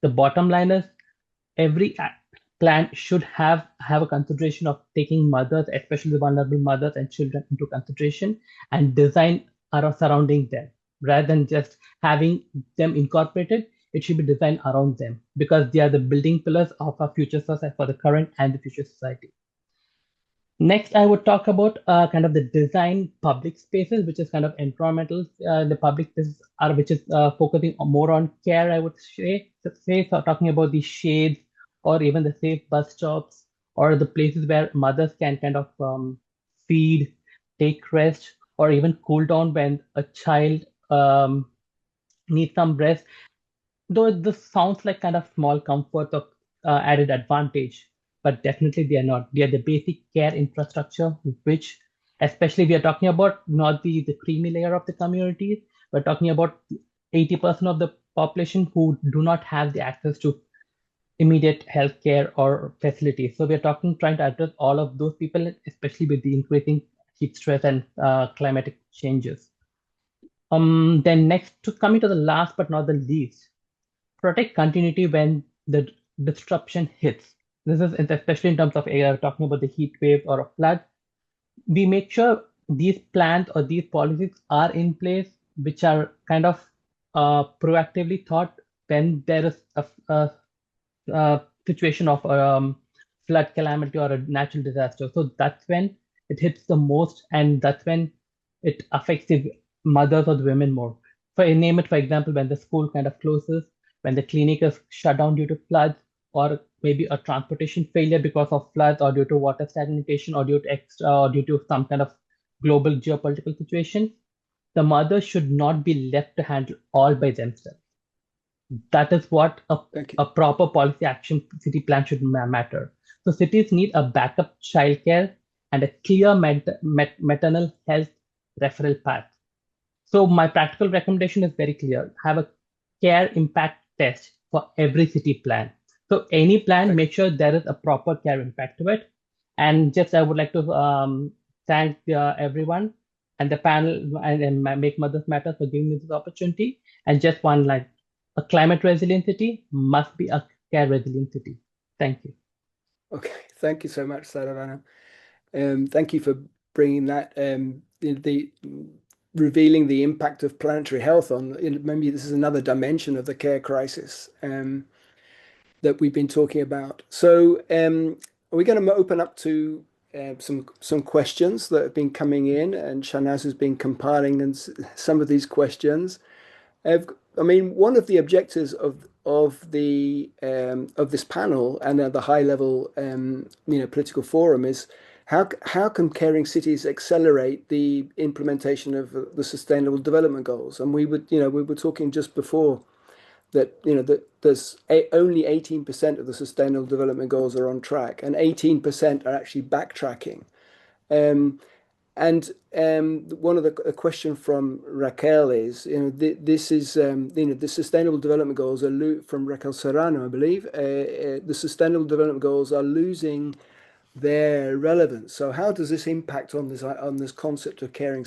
the bottom line is every plan should have a consideration of taking mothers, especially the vulnerable mothers and children, into consideration and design surrounding them rather than just having them incorporated. It should be designed around them because they are the building pillars of our future society, for the current and the future society. Next, I would talk about kind of the design public spaces, which is kind of environmental. The public spaces which is focusing more on care, I would say, so talking about the shades or even the safe bus stops or the places where mothers can kind of feed, take rest, or even cool down when a child needs some rest. Though this sounds like kind of small comfort or added advantage, but definitely they are not. They are the basic care infrastructure, which especially we are talking about not the creamy layer of the community. We're talking about 80% of the population who do not have the access to immediate healthcare or facilities. So we're trying to address all of those people, especially with the increasing heat stress and climatic changes. Then next, coming to the last but not the least, protect continuity when the disruption hits. This is especially in terms of talking about the heat wave or a flood. We make sure these plans or these policies are in place, which are kind of proactively thought when there is a situation of flood calamity or a natural disaster. So that's when it hits the most, and that's when it affects the mothers or the women more. For example, when the school kind of closes, when the clinic is shut down due to floods, or maybe a transportation failure because of floods, or due to water stagnation, or due to some kind of global geopolitical situation, the mothers should not be left to handle all by themselves. That is what a proper policy action city plan should matter. So cities need a backup childcare and a clear maternal health referral path. So my practical recommendation is very clear. Have a care impact test for every city plan. So any plan, make sure there is a proper care impact to it. And just I would like to thank everyone and the panel and Make Mothers Matter for giving me this opportunity. And just one line, a climate resilient city must be a care resilient city. Thank you.
Okay, thank you so much, Saravanan. Thank you for bringing that, revealing the impact of planetary health on, maybe this is another dimension of the care crisis that we've been talking about. So we're going to open up to some questions that have been coming in, and Shahnaz has been compiling some of these questions. I mean, one of the objectives of this panel and the high level political forum is how can caring cities accelerate the implementation of the Sustainable Development Goals? And we were talking just before that that there's only 18% of the Sustainable Development Goals are on track, and 18% are actually backtracking. And one of the question from Raquel is, this is, the Sustainable Development Goals are from Raquel Serrano, I believe. The Sustainable Development Goals are losing their relevance. So how does this impact on this concept of caring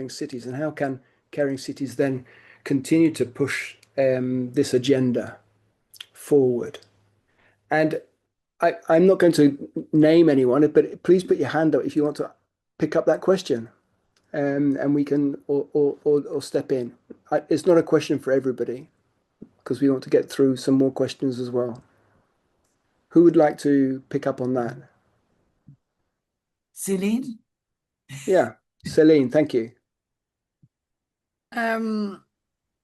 cities, and how can caring cities then continue to push this agenda forward? And I'm not going to name anyone, but please put your hand up if you want to pick up that question. and we can or step in. It's not a question for everybody because we want to get through some more questions as well. Who would like to pick up on that?
Celine?
Yeah, Celine, thank you.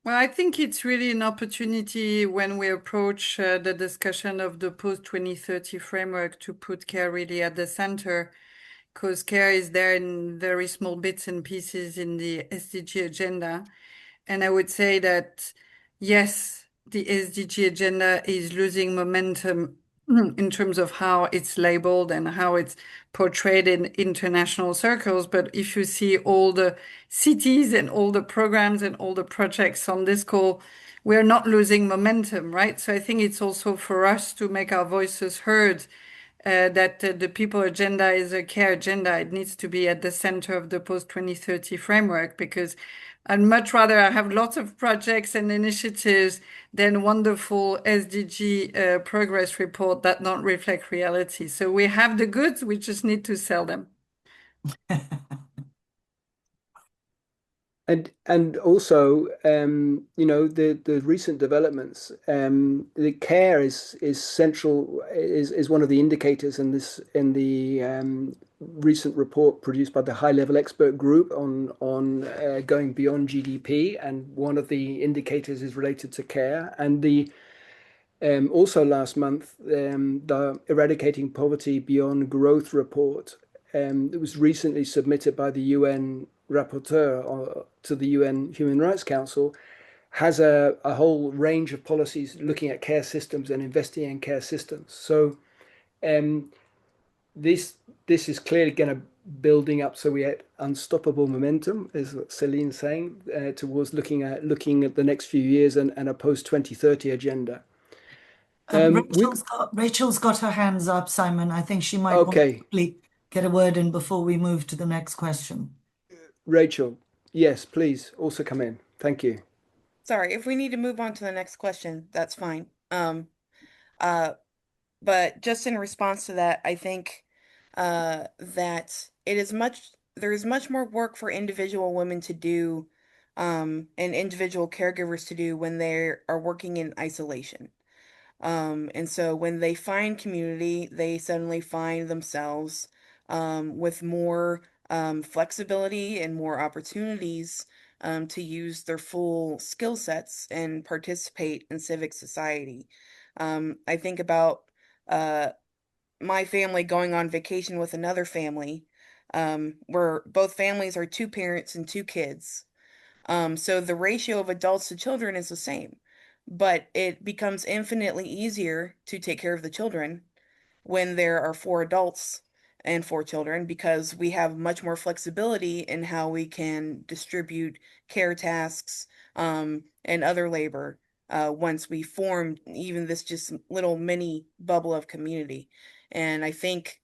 Well, I think it's really an opportunity when we approach the discussion of the post-2030 framework to put care really at the center, because care is there in very small bits and pieces in the SDG agenda. And I would say that, yes, the SDG agenda is losing momentum in terms of how it's labeled and how it's portrayed in international circles. But if you see all the cities and all the programs and all the projects on this call, we're not losing momentum, right? So I think it's also for us to make our voices heard, that the people agenda is a care agenda. It needs to be at the center of the post-2030 framework, because I'd much rather have lots of projects and initiatives than wonderful SDG progress report that don't reflect reality. So we have the goods, we just need to sell them.
And also, you know, the recent developments, the care is central, is one of the indicators in the recent report produced by the high-level expert group on going beyond GDP, and one of the indicators is related to care. And the also last month, the Eradicating Poverty Beyond Growth report that was recently submitted by the UN rapporteur to the UN Human Rights Council has a whole range of policies looking at care systems and investing in care systems. So this is clearly going to building up, so we had unstoppable momentum, is what Celine's saying, towards looking at the next few years and a post-2030 agenda.
Rachel's got her hands up, Simon. I think she might want to quickly get a word in before we move to the next question.
Rachel, yes, please also come in. Thank you.
Sorry, if we need to move on to the next question, that's fine. But just in response to that, I think that there is much more work for individual women to do, and individual caregivers to do when they are working in isolation. And so when they find community, they suddenly find themselves with more flexibility and more opportunities to use their full skill sets and participate in civic society. I think about my family going on vacation with another family, where both families are 2 parents and 2 kids. So the ratio of adults to children is the same, but it becomes infinitely easier to take care of the children when there are 4 adults and 4 children, because we have much more flexibility in how we can distribute care tasks and other labor once we form even this just little mini bubble of community. And I think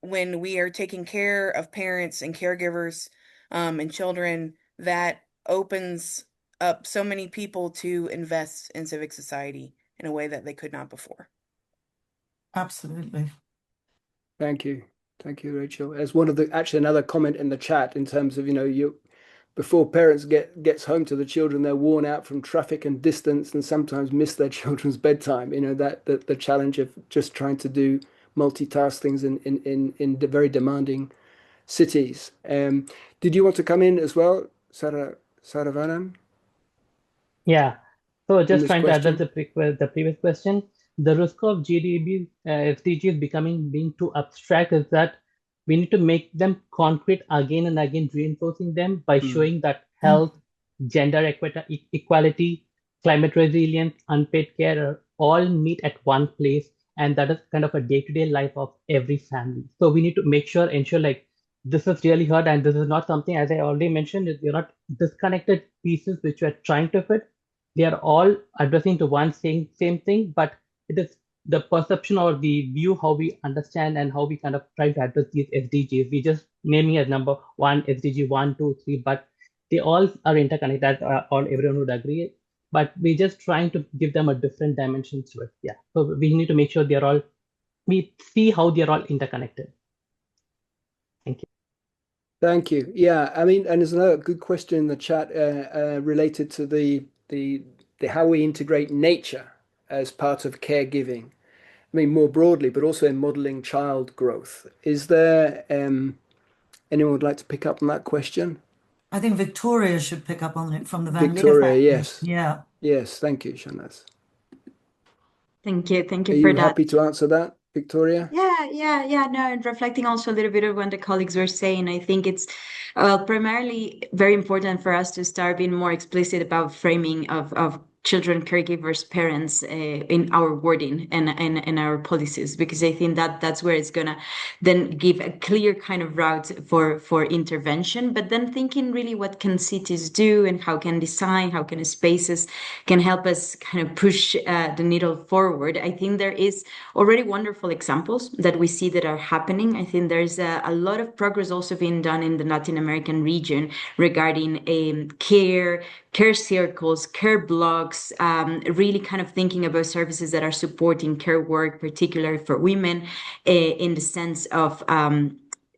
when we are taking care of parents and caregivers and children, that opens up so many people to invest in civic society in a way that they could not before.
Absolutely.
Thank you. Thank you, Rachel. As one of the, actually another comment in the chat in terms of, you know, before parents gets home to the children, they're worn out from traffic and distance and sometimes miss their children's bedtime. You know, that the challenge of just trying to do multitask things in the very demanding cities. Did you want to come in as well, Saravanan?
Yeah. So just trying to address the previous question. The risk of GDP SDGs being too abstract is that we need to make them concrete again and again, reinforcing them by showing that health, gender equality, climate resilience, unpaid care all meet at one place, and that is kind of a day-to-day life of every family. So we need to ensure like this is really heard, and this is not something, as I already mentioned, they're not disconnected pieces which we're trying to fit. They are all addressing to one same thing, but it is the perception or the view how we understand and how we kind of try to address these SDGs. We just naming as number 1, SDG 1, 2, 3, but they all are interconnected. Everyone would agree. But we're just trying to give them a different dimension to it. Yeah. So we need to make sure we see how they're all interconnected. Thank you.
Thank you. Yeah, I mean, and there's another good question in the chat related to the how we integrate nature as part of caregiving. I mean, more broadly, but also in modeling child growth. Is there anyone would like to pick up on that question?
I think Victoria should pick up on it from the Van Leer
Victoria,
family.
yes.
Yeah.
Yes, thank you, Shanaz.
Thank you
Are
for
you
that.
happy to answer that, Victoria?
Yeah. No, and reflecting also a little bit of what the colleagues were saying, I think it's primarily very important for us to start being more explicit about framing of children, caregivers, parents in our wording and our policies, because I think that's where it's gonna then give a clear kind of route for intervention. But then thinking really what can cities do and how can design, how can spaces can help us kind of push the needle forward. I think there is already wonderful examples that we see that are happening. I think there's a lot of progress also being done in the Latin American region regarding care circles, care blogs, really kind of thinking about services that are supporting care work, particularly for women, in the sense of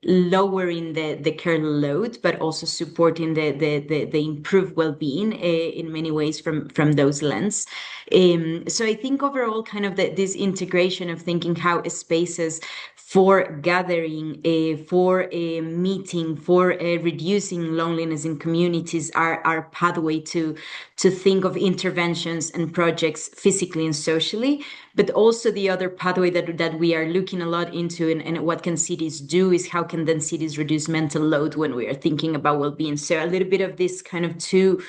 lowering the care load, but also supporting the improved well-being in many ways from those lens. So I think overall kind of this integration of thinking how spaces for gathering, for meeting, for reducing loneliness in communities are our pathway to think of interventions and projects physically and socially. But also the other pathway that we are looking a lot into and what can cities do is how can then cities reduce mental load when we are thinking about well-being. So a little bit of this kind of two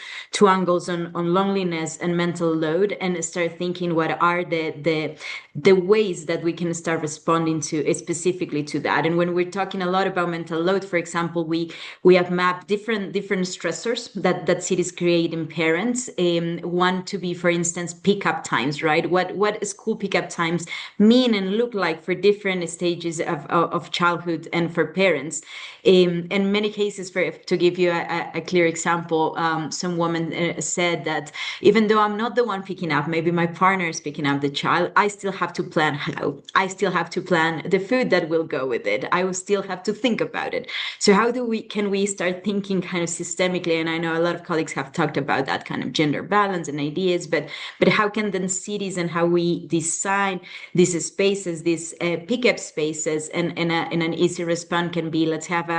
angles on loneliness and mental load, and start thinking what are the ways that we can start responding to specifically to that. And when we're talking a lot about mental load, for example, we have mapped different stressors that cities create in parents. One to be, for instance, pickup times, right? What school pickup times mean and look like for different stages of childhood and for parents. In many cases, to give you a clear example, some woman said that even though I'm not the one picking up, maybe my partner is picking up the child, I still have to plan how. I still have to plan the food that will go with it. I will still have to think about it. So how can we start thinking kind of systemically? And I know a lot of colleagues have talked about that kind of gender balance and ideas, but how can then cities and how we design these spaces, these pickup spaces, and an easy response can be, let's have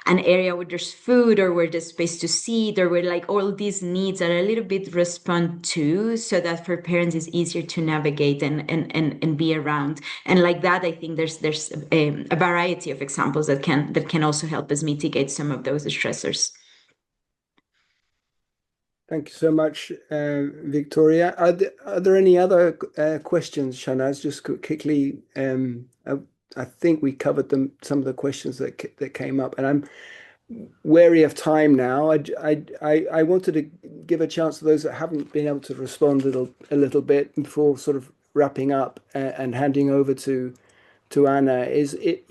an area where there's food or where there's space to sit or where like all these needs are a little bit respond to, so that for parents it's easier to navigate and be around. And like that, I think there's a variety of examples that can also help us mitigate some of those stressors.
Thank you so much, Victoria. Are there any other questions, Shanaz? Just quickly, I think we covered some of the questions that came up, and I'm wary of time now. I wanted to give a chance to those that haven't been able to respond a little bit before sort of wrapping up and handing over to Anna. Is it,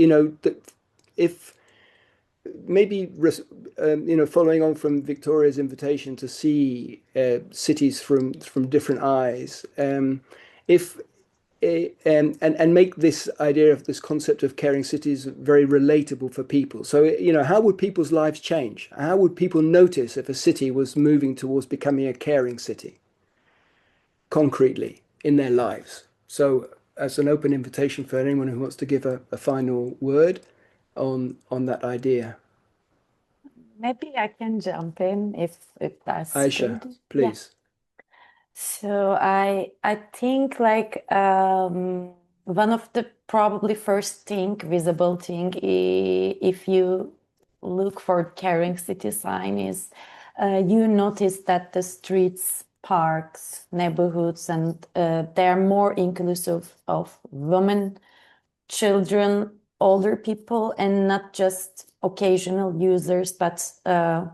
if maybe following on from Victoria's invitation to see cities from different eyes, and make this idea of this concept of caring cities very relatable for people. So how would people's lives change? How would people notice if a city was moving towards becoming a caring city concretely in their lives? So as an open invitation for anyone who wants to give a final word on that idea.
Maybe I can jump in if that's
Ayşe,
good.
please.
Yeah. So I think like one of the probably first visible thing, if you look for caring city sign is you notice that the streets, parks, neighborhoods, and they're more inclusive of women, children, older people, and not just occasional users, but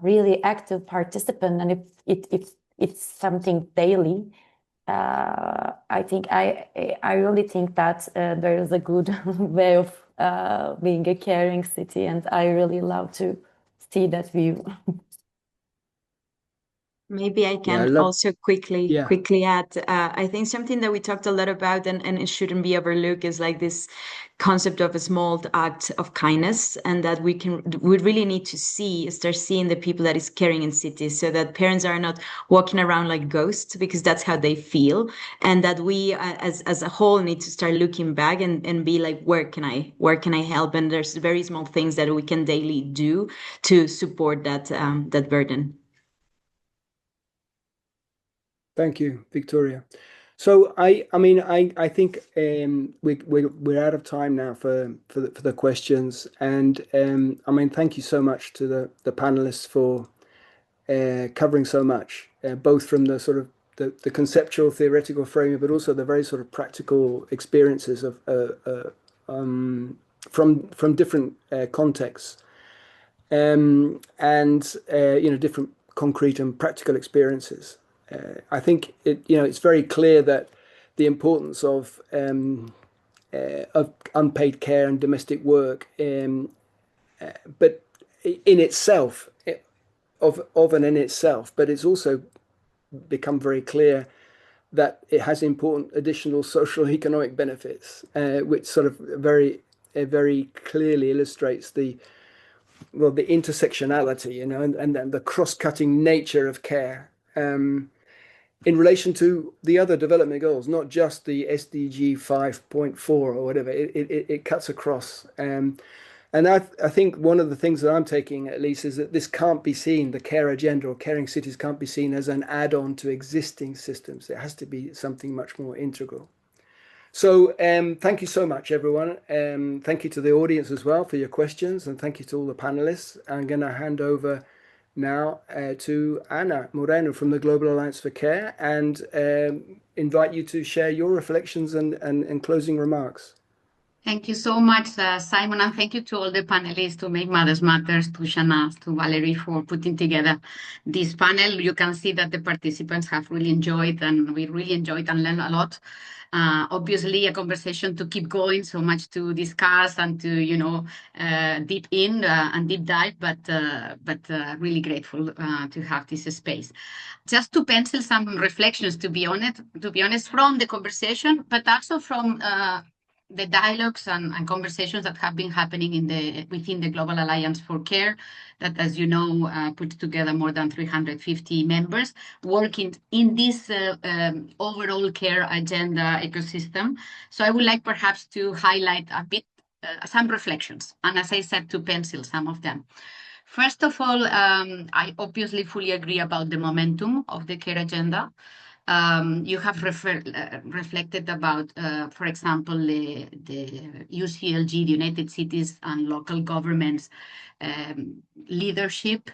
really active participant. And if it's something daily, I think I really think that there is a good way of being a caring city, and I really love to see that view.
Maybe I can also quickly add. I think something that we talked a lot about and it shouldn't be overlooked is like this concept of a small act of kindness, and that we really need to start seeing the people that is caring in cities, so that parents are not walking around like ghosts, because that's how they feel, and that we as a whole need to start looking back and be like, where can I help? And there's very small things that we can daily do to support that burden.
Thank you, Victoria. So I think we're out of time now for the questions, and thank you so much to the panelists for covering so much, both from the sort of the conceptual theoretical framing, but also the very sort of practical experiences of from different contexts, and different concrete and practical experiences. I think it's very clear that the importance of unpaid care and domestic work, but in itself, in itself, but it's also become very clear that it has important additional social and economic benefits, which sort of very clearly illustrates the intersectionality, and the cross-cutting nature of care. In relation to the other development goals, not just the SDG 5.4 or whatever, it cuts across. And I think one of the things that I'm taking, at least, is that this can't be seen, the care agenda or caring cities can't be seen as an add-on to existing systems. It has to be something much more integral. So thank you so much, everyone. Thank you to the audience as well for your questions, and thank you to all the panelists. I'm going to hand over now to Ana Moreno from the Global Alliance for Care, and invite you to share your reflections and closing remarks.
Thank you so much, Simon, and thank you to all the panelists, to Make Mothers Matters, to Shanaz, to Valerie for putting together this panel. You can see that the participants have really enjoyed, and we really enjoyed and learned a lot. Obviously, a conversation to keep going, so much to discuss and to deep in and deep dive, but really grateful to have this space. Just to pencil some reflections, to be honest, from the conversation, but also from the dialogues and conversations that have been happening within the Global Alliance for Care, that, as you know, put together more than 350 members working in this overall care agenda ecosystem. So I would like perhaps to highlight a bit some reflections, and as I said, to pencil some of them. First of all, I obviously fully agree about the momentum of the care agenda. You have reflected about, for example, the UCLG, the United Cities and local governments leadership.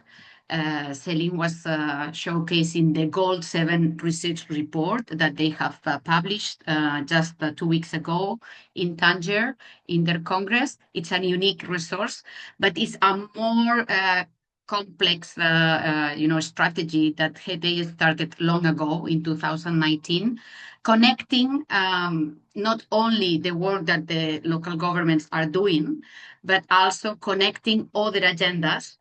Celine was showcasing the Gold 7 research report that they have published just 2 weeks ago in Tanger, in their Congress. It's a unique resource, but it's a more complex strategy that they started long ago in 2019, connecting not only the work that the local governments are doing, but also connecting other agendas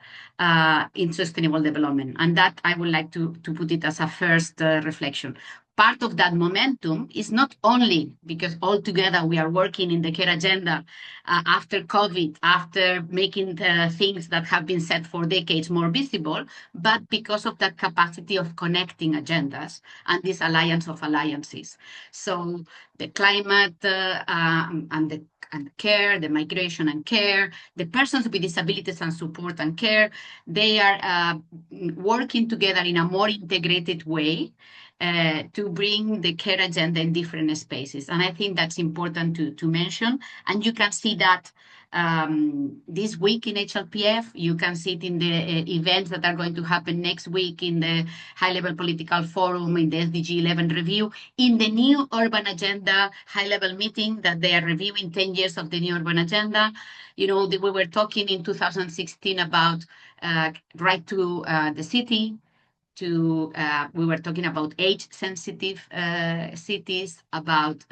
in sustainable development. And that I would like to put it as a first reflection. Part of that momentum is not only because all together we are working in the care agenda after COVID, after making the things that have been said for decades more visible, but because of that capacity of connecting agendas and this alliance of alliances. So the climate and care, the migration and care, the persons with disabilities and support and care, they are working together in a more integrated way to bring the care agenda in different spaces. And I think that's important to mention. And you can see that this week in HLPF, you can see it in the events that are going to happen next week in the high-level political forum, in the SDG 11 review, in the new urban agenda high-level meeting that they are reviewing 10 years of the new urban agenda. We were talking in 2016 about right to the city, we were talking about age-sensitive cities, about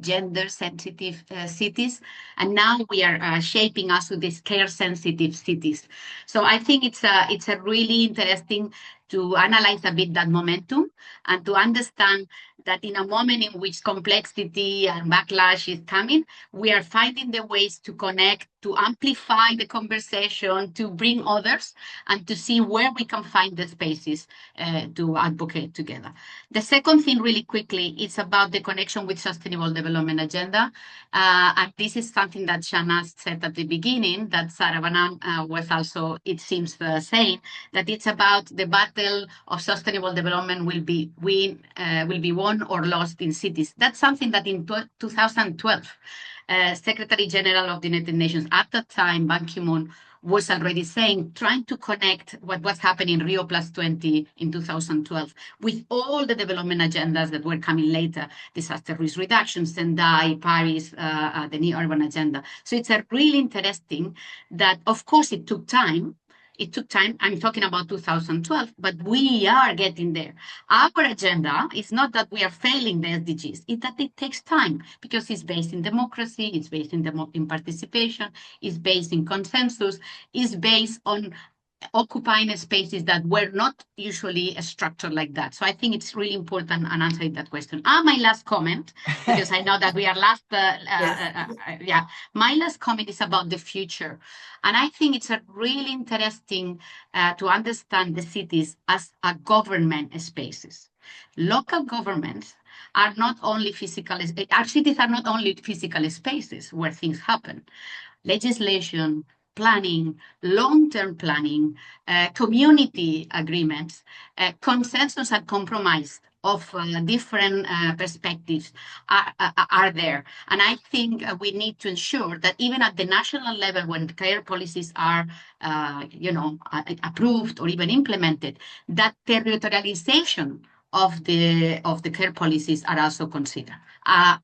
gender-sensitive cities, and now we are shaping us to these care-sensitive cities. So I think it's a really interesting to analyze a bit that momentum and to understand that in a moment in which complexity and backlash is coming, we are finding the ways to connect, to amplify the conversation, to bring others, and to see where we can find the spaces to advocate together. The second thing, really quickly, is about the connection with Sustainable Development Agenda. And this is something that Shahnaz said at the beginning, that Saravanan was also, it seems, saying, that it's about the battle of sustainable development will be won or lost in cities. That's something that in 2012, Secretary General of the United Nations at that time, Ban Ki-moon, was already saying, trying to connect what was happening in Rio +20 in 2012 with all the development agendas that were coming later, disaster risk reduction, Sendai, Paris, the new urban agenda. So it's a really interesting that, of course, it took time. It took time. I'm talking about 2012, but we are getting there. Our agenda is not that we are failing the SDGs, it's that it takes time because it's based in democracy, it's based in participation, it's based in consensus, it's based on occupying spaces that were not usually structured like that. So I think it's really important in answering that question. My last comment, because I know that we are last, my last comment is about the future. And I think it's a really interesting to understand the cities as a government spaces. Local governments are not only physical, our cities are not only physical spaces where things happen. Legislation, planning, long-term planning, community agreements, consensus and compromise of different perspectives are there. And I think we need to ensure that even at the national level, when care policies are, approved or even implemented, that territorialization of the care policies are also considered.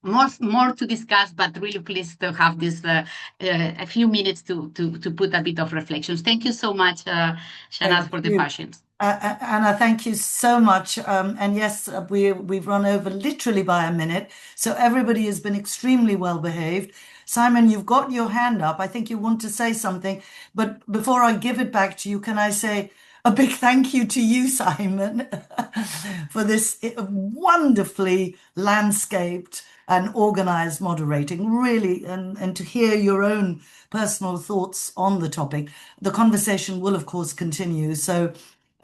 More to discuss, but really pleased to have this a few minutes to put a bit of reflections. Thank you so much, Shahnaz, for the patience.
Anna, thank you so much. And yes, we've run over literally by a minute, so everybody has been extremely well behaved. Simon, you've got your hand up. I think you want to say something, but before I give it back to you, can I say a big thank you to you, Simon, for this wonderfully landscaped and organized moderating, really, and to hear your own personal thoughts on the topic. The conversation will, of course, continue. So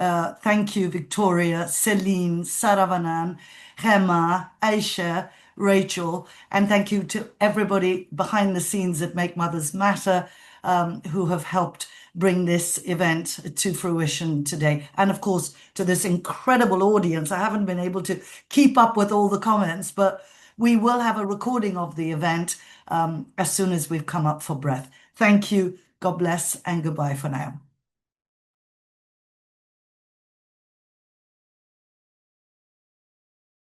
thank you, Victoria, Celine, Saravanan, Gemma, Ayşe, Rachel, and thank you to everybody behind the scenes at Make Mothers Matter who have helped bring this event to fruition today. And of course, to this incredible audience. I haven't been able to keep up with all the comments, but we will have a recording of the event as soon as we've come up for breath. Thank you, God bless, and goodbye for now.